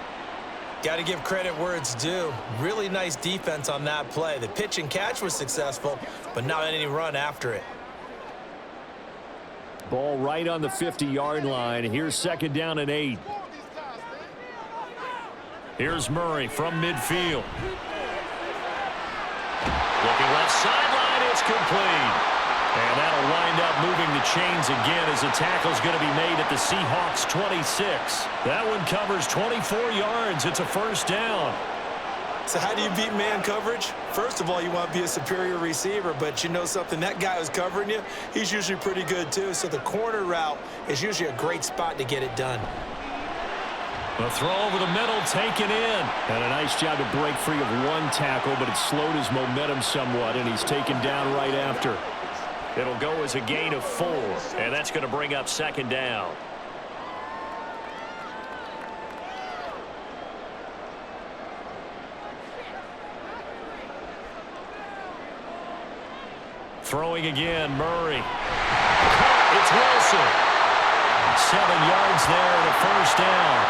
Got to give credit where it's due. Really nice defense on that play. The pitch and catch was successful, but not any run after it. Ball right on the 50-yard line. Here's 2nd down and 8. Here's Murray from midfield. Looking left sideline, it's complete. And that'll wind up moving the chains again as the tackle's going to be made at the Seahawks 26. That one covers 24 yards. It's a 1st down. So how do you beat man coverage? First of all, you want to be a superior receiver, but you know something, that guy who's covering you, he's usually pretty good too. So the corner route is usually a great spot to get it done. The throw over the middle, taken in. And a nice job to break free of one tackle, but it slowed his momentum somewhat, and he's taken down right after. It'll go as a gain of 4, and that's going to bring up second down. Throwing again, Murray. It's Wilson. 7 yards there and a first down.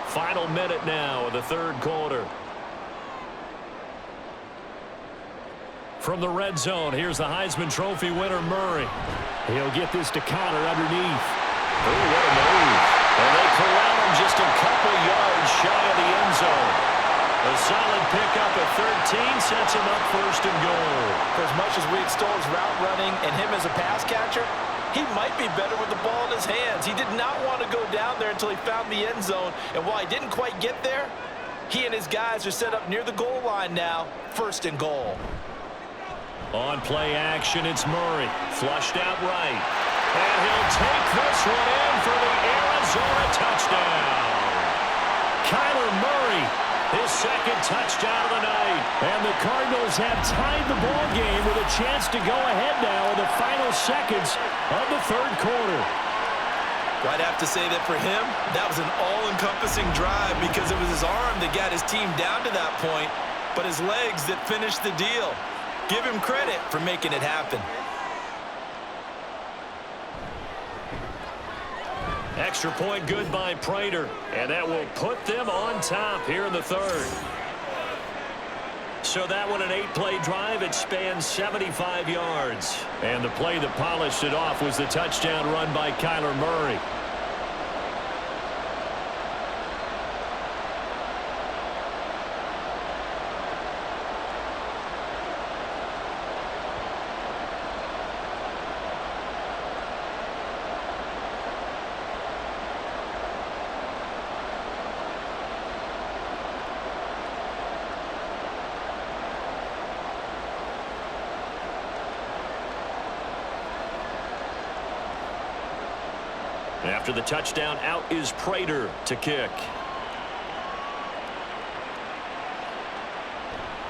Final minute now of the third quarter. From the red zone, here's the Heisman Trophy winner, Murray. He'll get this to Connor underneath. Oh, what a move. And they corral him just a couple yards shy of the end zone. A solid pickup at 13 sets him up first and goal. For as much as we extol his route running and him as a pass catcher, he might be better with the ball in his hands. He did not want to go down there until he found the end zone. And while he didn't quite get there, he and his guys are set up near the goal line now, first and goal. On play action, it's Murray. Flushed out right. And he'll take this one in for the Arizona touchdown. Kyler Murray, his second touchdown of the night. And the Cardinals have tied the ball game with a chance to go ahead now in the final seconds of the third quarter. Well, I'd have to say that for him, that was an all-encompassing drive because it was his arm that got his team down to that point, but his legs that finished the deal. Give him credit for making it happen. Extra point good by Prater, and that will put them on top here in the third. So that one, an 8-play drive. It spans 75 yards. And the play that polished it off was the touchdown run by Kyler Murray. After the touchdown, out is Prater to kick.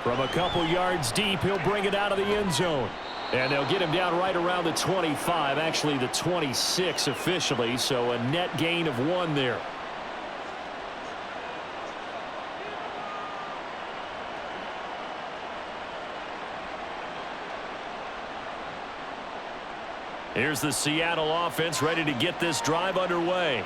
From a couple yards deep, he'll bring it out of the end zone. And they'll get him down right around the 25, actually the 26 officially, so a net gain of 1 there. Here's the Seattle offense ready to get this drive underway.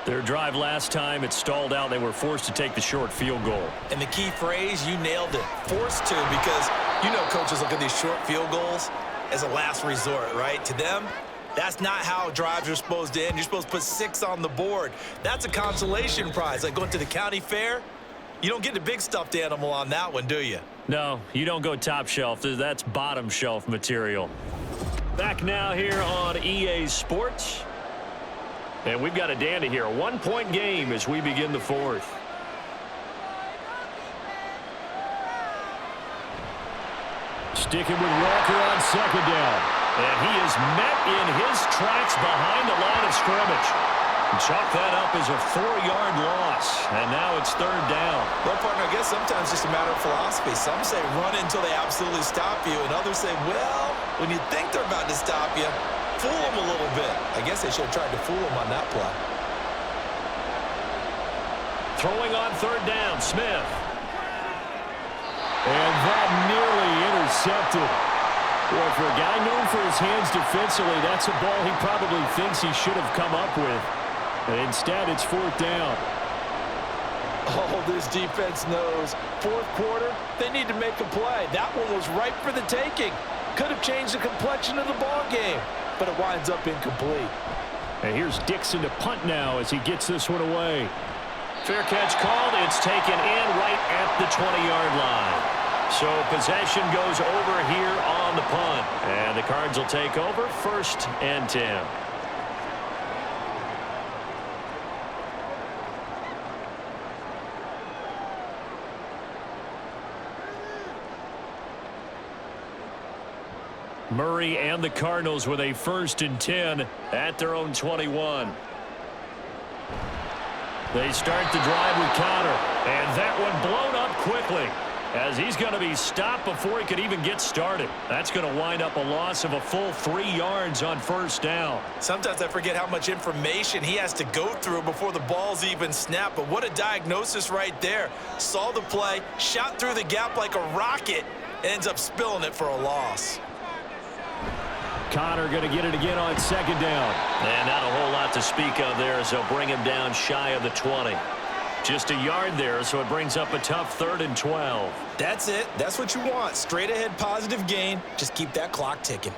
Their drive last time, it stalled out. They were forced to take the short field goal. And the key phrase, you nailed it. Forced to, because you know coaches look at these short field goals as a last resort, right? To them, that's not how drives are supposed to end. You're supposed to put 6 on the board. That's a consolation prize. Like going to the county fair, you don't get the big stuffed animal on that one, do you? No, you don't go top shelf. That's bottom shelf material. Back now here on EA Sports. And we've got a dandy here. A 1-point game as we begin the fourth. Sticking with Walker on second down. And he is met in his tracks behind the line of scrimmage. Chalk that up as a 4-yard loss. And now it's third down. Well, partner, I guess sometimes it's just a matter of philosophy. Some say run until they absolutely stop you, and others say, well, when you think they're about to stop you, fool them a little bit. I guess they should have tried to fool them on that play. Throwing on third down, Smith. And that nearly intercepted. Boy, for a guy known for his hands defensively, that's a ball he probably thinks he should have come up with. And instead, it's fourth down. Oh, this defense knows. Fourth quarter, they need to make a play. That one was ripe for the taking. Could have changed the complexion of the ball game, but it winds up incomplete. And here's Dixon to punt now as he gets this one away. Fair catch called. It's taken in right at the 20-yard line. So possession goes over here on the punt. And the Cards will take over 1st and 10. Murray and the Cardinals with a 1st and 10 at their own 21. They start the drive with Connor, and that one blown up quickly as he's going to be stopped before he could even get started. That's going to wind up a loss of a full 3 yards on 1st down. Sometimes I forget how much information he has to go through before the ball's even snapped, but what a diagnosis right there. Saw the play, shot through the gap like a rocket, ends up spilling it for a loss. Connor going to get it again on 2nd down. And not a whole lot to speak of there as they'll bring him down shy of the 20. Just a yard there, so it brings up a tough 3rd and 12. That's it. That's what you want. Straight ahead positive gain. Just keep that clock ticking.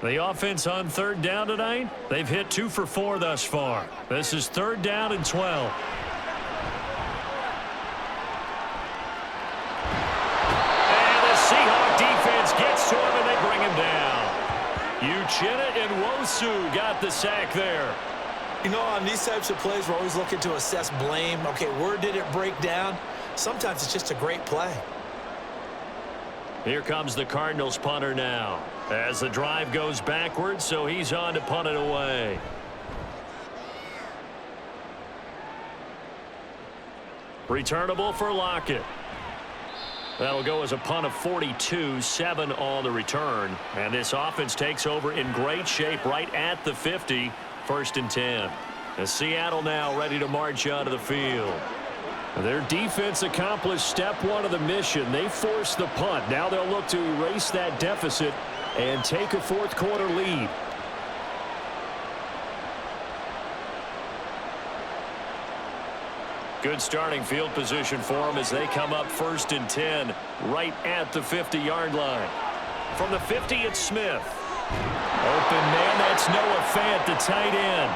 The offense on 3rd down tonight, they've hit 2 for 4 thus far. This is 3rd down and 12. Seahawk defense gets to him, and they bring him down. Uchenna and Wosu got the sack there. You know, on these types of plays, we're always looking to assess blame. Okay, where did it break down? Sometimes it's just a great play. Here comes the Cardinals punter now as the drive goes backwards, so he's on to punt it away. Returnable for Lockett. That'll go as a punt of 42, 7 on the return. And this offense takes over in great shape right at the 50, 1st and 10. As Seattle now ready to march out of the field. Their defense accomplished step 1 of the mission. They forced the punt. Now they'll look to erase that deficit and take a 4th quarter lead. Good starting field position for them as they come up 1st and 10 right at the 50-yard line. From the 50, it's Smith. Open man, that's Noah Fant, the tight end.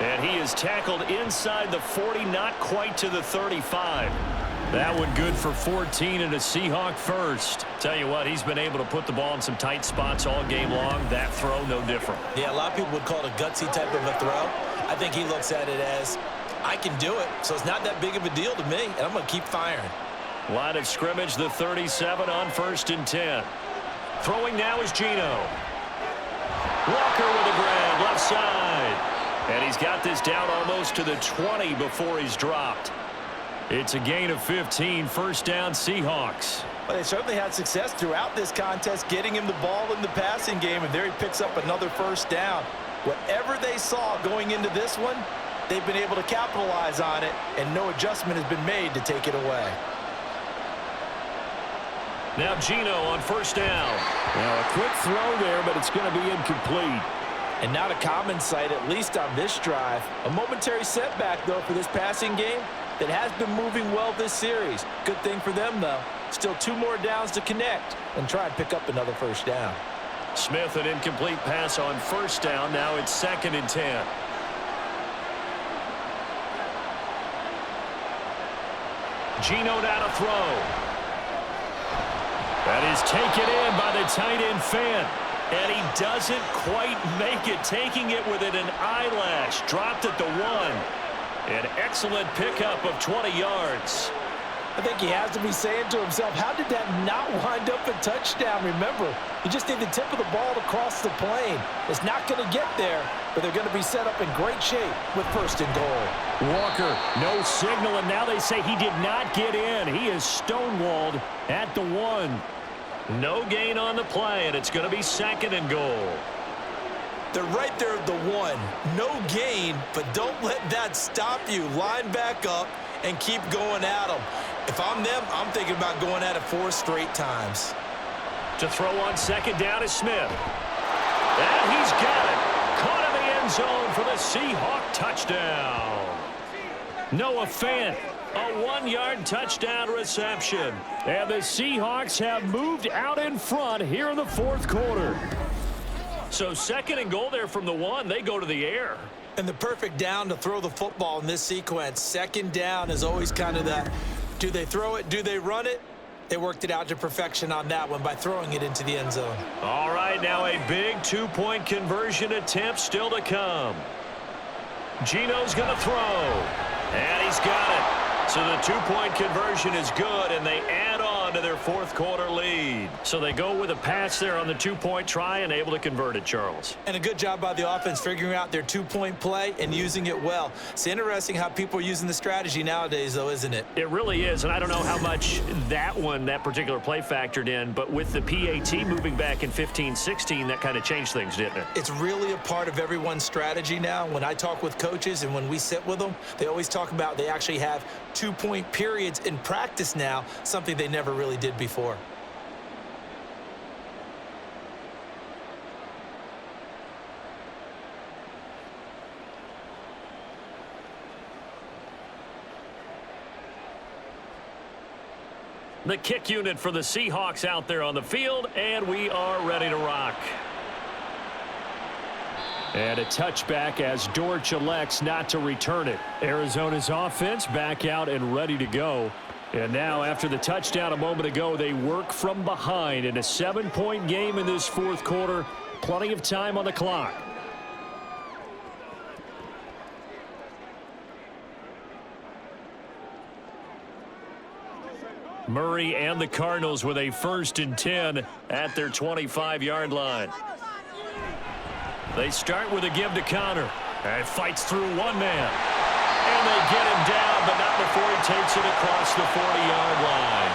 And he is tackled inside the 40, not quite to the 35. That one good for 14 and a Seahawk first. Tell you what, he's been able to put the ball in some tight spots all game long. That throw, no different. Yeah, a lot of people would call it a gutsy type of a throw. I think he looks at it as, I can do it, so it's not that big of a deal to me, and I'm going to keep firing. Line of scrimmage, the 37 on 1st and 10. Throwing now is Geno. Walker with a grab, left side. And he's got this down almost to the 20 before he's dropped. It's a gain of 15, 1st down Seahawks. Well, they certainly had success throughout this contest, getting him the ball in the passing game, and there he picks up another 1st down. Whatever they saw going into this one, they've been able to capitalize on it, and no adjustment has been made to take it away. Now Geno on 1st down. Now a quick throw there, but it's going to be incomplete. And not a common sight, at least on this drive. A momentary setback, though, for this passing game that has been moving well this series. Good thing for them, though. Still 2 more downs to connect and try and pick up another 1st down. Smith, an incomplete pass on 1st down. Now it's 2nd and 10. Geno down to throw. That is taken in by the tight end Fant. And he doesn't quite make it, taking it within an eyelash. Dropped at the 1. An excellent pickup of 20 yards. I think he has to be saying to himself, how did that not wind up a touchdown? Remember, you just need the tip of the ball to cross the plane. It's not going to get there, but they're going to be set up in great shape with 1st and goal. Walker, no signal, and now they say he did not get in. He is stonewalled at the 1. No gain on the play, and it's going to be 2nd and goal. They're right there at the 1. No gain, but don't let that stop you. Line back up and keep going at them. If I'm them, I'm thinking about going at it 4 straight times. To throw on 2nd down is Smith. And he's got it. Caught in the end zone for the Seahawk touchdown. Noah Fant, a 1-yard touchdown reception. And the Seahawks have moved out in front here in the 4th quarter. So 2nd and goal there from the 1. They go to the air. And the perfect down to throw the football in this sequence. 2nd down is always kind of that. Do they throw it? Do they run it? They worked it out to perfection on that one by throwing it into the end zone. All right, now a big 2-point conversion attempt still to come. Gino's going to throw. And he's got it. So the 2-point conversion is good, and they add on to their 4th quarter lead. So they go with a pass there on the 2-point try and able to convert it, Charles. And a good job by the offense figuring out their 2-point play and using it well. It's interesting how people are using the strategy nowadays, though, isn't it? It really is, and I don't know how much that particular play factored in, but with the PAT moving back in 15-16, that kind of changed things, didn't it? It's really a part of everyone's strategy now. When I talk with coaches and when we sit with them, they always talk about they actually have 2-point periods in practice now, something they never really did before. The kick unit for the Seahawks out there on the field, and we are ready to rock. And a touchback as Dortch elects not to return it. Arizona's offense back out and ready to go. And now after the touchdown a moment ago, they work from behind in a 7-point game in this 4th quarter. Plenty of time on the clock. Murray and the Cardinals with a 1st and 10 at their 25-yard line. They start with a give to Connor. And fights through one man. And they get him down, but not before he takes it across the 40-yard line.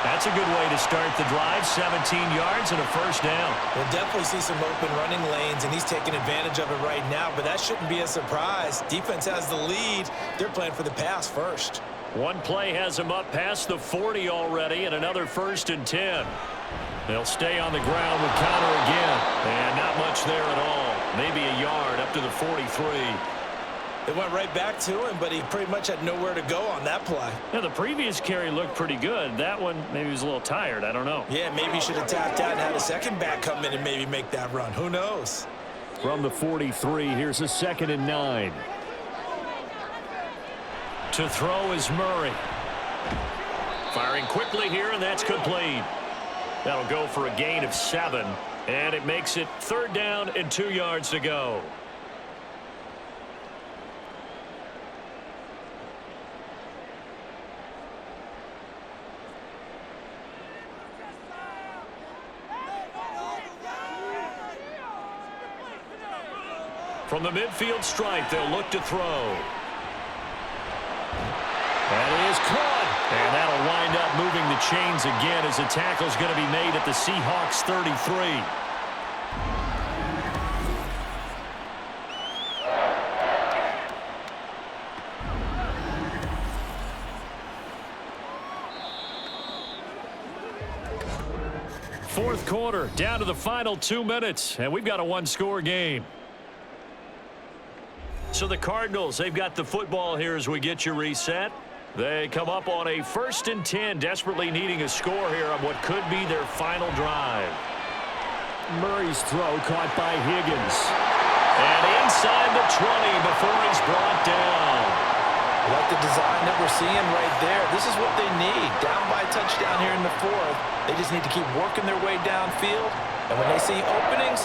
That's a good way to start the drive. 17 yards and a 1st down. We'll definitely see some open running lanes, and he's taking advantage of it right now, but that shouldn't be a surprise. Defense has the lead. They're playing for the pass first. One play has him up past the 40 already, and another 1st and 10. They'll stay on the ground with Connor again. And not much there at all. Maybe a yard up to the 43. They went right back to him, but he pretty much had nowhere to go on that play. Yeah, the previous carry looked pretty good. That one, maybe he was a little tired. I don't know. Yeah, maybe he should have tapped out and had a second back come in and maybe make that run. Who knows? From the 43, here's a 2nd and 9. To throw is Murray. Firing quickly here, and that's complete. That'll go for a gain of 7, and it makes it 3rd down and 2 yards to go. From the midfield stripe, they'll look to throw. That is caught. And that'll wind up moving the chains again as the tackle's going to be made at the Seahawks 33. Fourth quarter, down to the final 2 minutes, and we've got a 1-score game. So the Cardinals, they've got the football here as we get you reset. They come up on a 1st and 10, desperately needing a score here on what could be their final drive. Murray's throw caught by Higgins. And inside the 20 before he's brought down. I like the design that we're seeing right there. This is what they need. Down by a touchdown here in the 4th. They just need to keep working their way downfield. And when they see openings,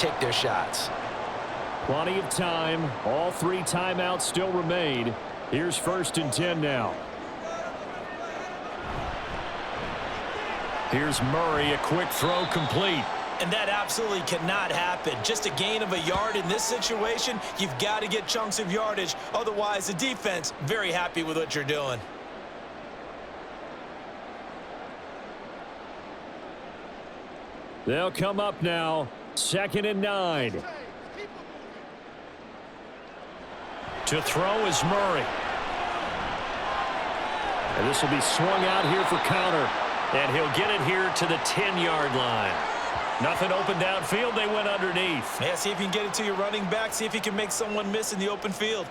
take their shots. Plenty of time. All 3 timeouts still remain. Here's 1st and 10 now. Here's Murray, a quick throw complete. And that absolutely cannot happen. Just a gain of a yard in this situation, you've got to get chunks of yardage. Otherwise, the defense, very happy with what you're doing. They'll come up now. 2nd and 9. To throw is Murray. And this will be swung out here for Connor. And he'll get it here to the 10-yard line. Nothing open downfield. They went underneath. Yeah, see if you can get it to your running back. See if you can make someone miss in the open field.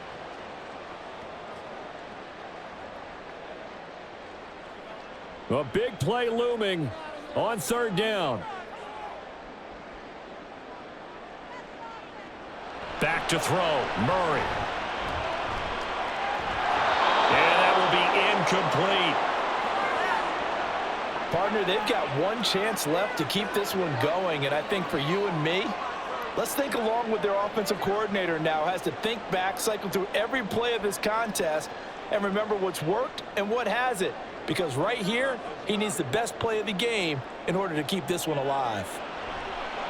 A big play looming on 3rd down. Back to throw. Murray. And that will be incomplete. Partner, they've got one chance left to keep this one going, and I think for you and me, let's think along with their offensive coordinator now. Has to think back, cycle through every play of this contest, and remember what's worked and what hasn't. Because right here, he needs the best play of the game in order to keep this one alive.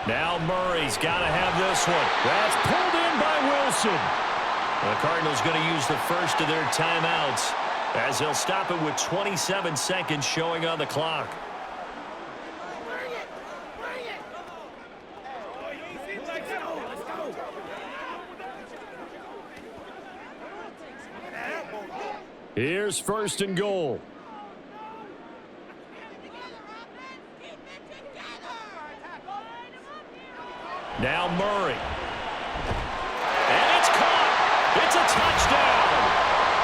Now Murray's got to have this one. That's pulled in by Wilson. The Cardinals going to use the first of their timeouts as they'll stop it with 27 seconds showing on the clock. Here's first and goal. Now Murray. And it's caught. It's a touchdown.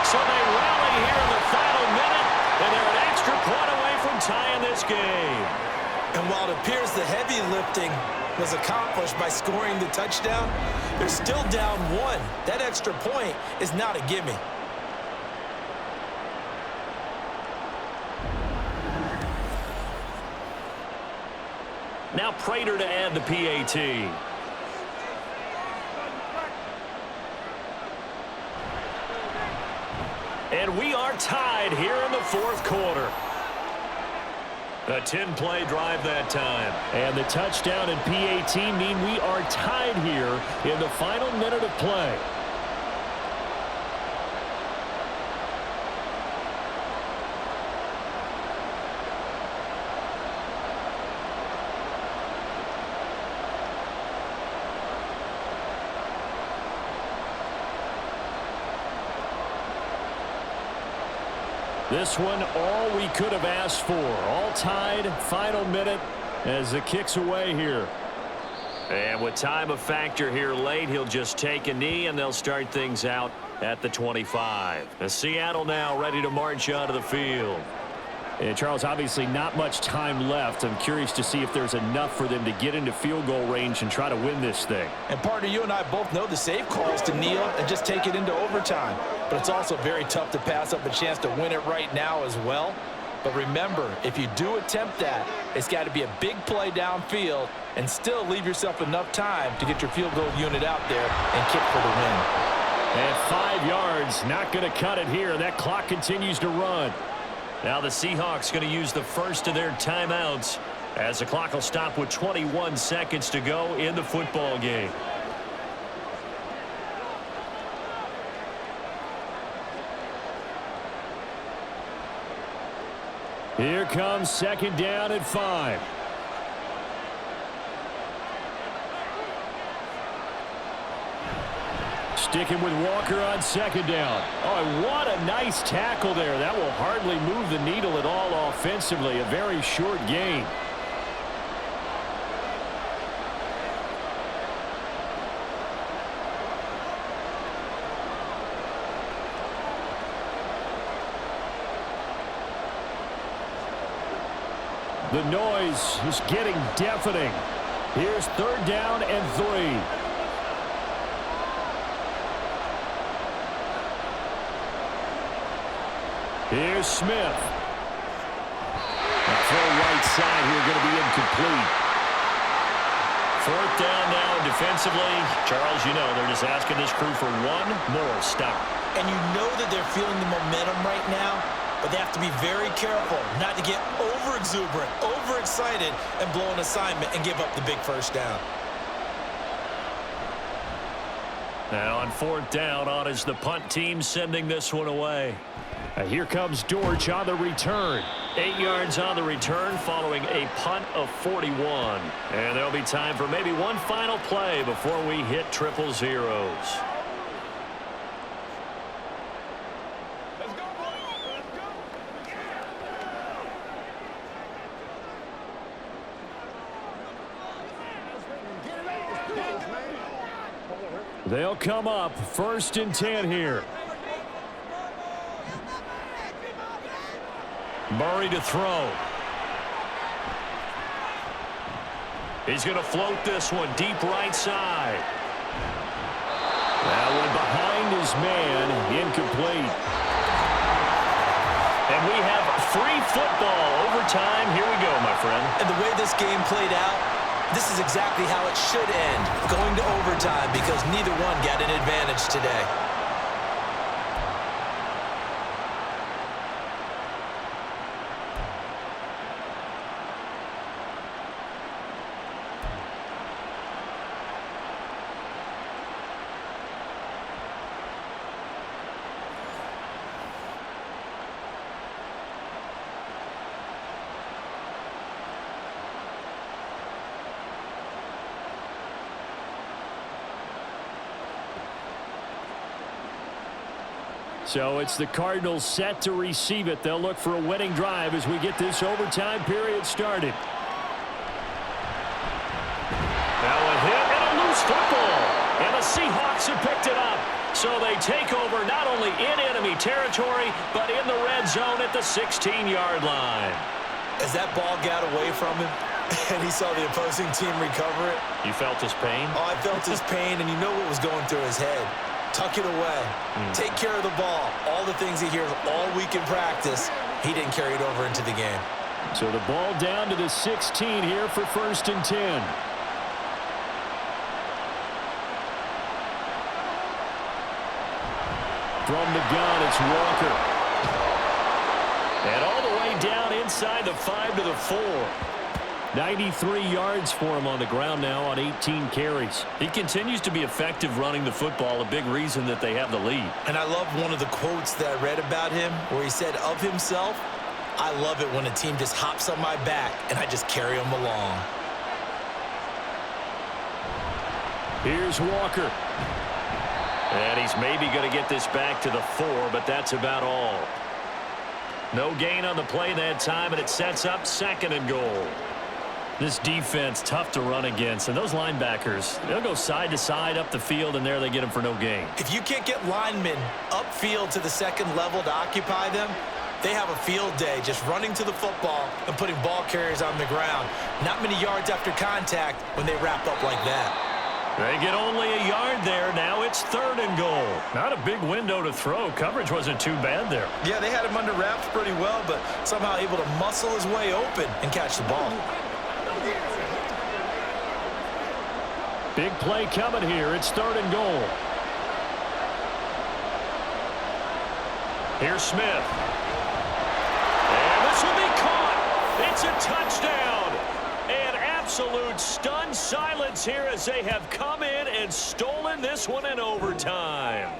So they rally here in the final minute, and they're an extra point away from tying this game. And while it appears the heavy lifting was accomplished by scoring the touchdown, they're still down one. That extra point is not a gimme. Now Prater to add the PAT. And we are tied here in the fourth quarter. A 10-play drive that time. And the touchdown and PAT mean we are tied here in the final minute of play. This one, all we could have asked for. All tied, final minute as the kick's away here. And with time a factor here late, he'll just take a knee, and they'll start things out at the 25. The Seattle now ready to march onto the field. And Charles, obviously not much time left. I'm curious to see if there's enough for them to get into field goal range and try to win this thing. And partner, you and I both know the safe call is to kneel and just take it into overtime. But it's also very tough to pass up a chance to win it right now as well. But remember, if you do attempt that, it's got to be a big play downfield and still leave yourself enough time to get your field goal unit out there and kick for the win. And 5 yards, not going to cut it here. That clock continues to run. Now the Seahawks going to use the first of their timeouts as the clock will stop with 21 seconds to go in the football game. Here comes second down and 5. Sticking with Walker on second down. Oh, and what a nice tackle there. That will hardly move the needle at all offensively. A very short gain. The noise is getting deafening. Here's third down and 3. Here's Smith. The throw right side here going to be incomplete. Fourth down now defensively. Charles, you know, they're just asking this crew for one more stop. And you know that they're feeling the momentum right now, but they have to be very careful not to get over-exuberant, overexcited, and blow an assignment and give up the big first down. Now on fourth down, on is the punt team sending this one away. Here comes Dortch on the return. 8 yards on the return following a punt of 41. And there'll be time for maybe one final play before we hit triple zeros. They'll come up first and 10 here. Murray to throw. He's going to float this one deep right side. That one behind his man, incomplete. And we have free football overtime. Here we go, my friend. And the way this game played out, this is exactly how it should end, going to overtime, because neither one got an advantage today. So it's the Cardinals set to receive it. They'll look for a winning drive as we get this overtime period started. Now a hit and a loose football. And the Seahawks have picked it up. So they take over not only in enemy territory, but in the red zone at the 16-yard line. As that ball got away from him, and he saw the opposing team recover it. You felt his pain? Oh, I felt his pain, and you know what was going through his head. Tuck it away. Take care of the ball. All the things he hears all week in practice, he didn't carry it over into the game. So the ball down to the 16 here for 1st and 10. From the gun, it's Walker. And all the way down inside the 5 to the 4. 93 yards for him on the ground now on 18 carries. He continues to be effective running the football, a big reason that they have the lead. And I love one of the quotes that I read about him where he said of himself, "I love it when a team just hops on my back and I just carry them along." Here's Walker. And he's maybe going to get this back to the 4, but that's about all. No gain on the play that time, and it sets up 2nd and goal. This defense, tough to run against. And those linebackers, they'll go side to side up the field, and there they get them for no gain. If you can't get linemen upfield to the 2nd level to occupy them, they have a field day just running to the football and putting ball carriers on the ground. Not many yards after contact when they wrap up like that. They get only a yard there. Now it's 3rd and goal. Not a big window to throw. Coverage wasn't too bad there. Yeah, they had him under wraps pretty well, but somehow able to muscle his way open and catch the ball. Big play coming here. It's 3rd and goal. Here's Smith. And this will be caught. It's a touchdown. And absolute stunned silence here as they have come in and stolen this one in overtime.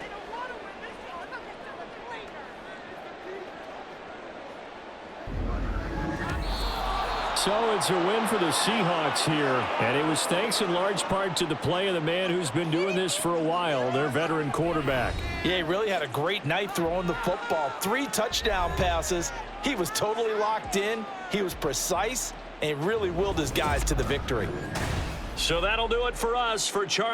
So it's a win for the Seahawks here, and it was thanks in large part to the play of the man who's been doing this for a while, their veteran quarterback. Yeah, he really had a great night throwing the football. 3 touchdown passes. He was totally locked in. He was precise, and really willed his guys to the victory. So that'll do it for us. For Charles.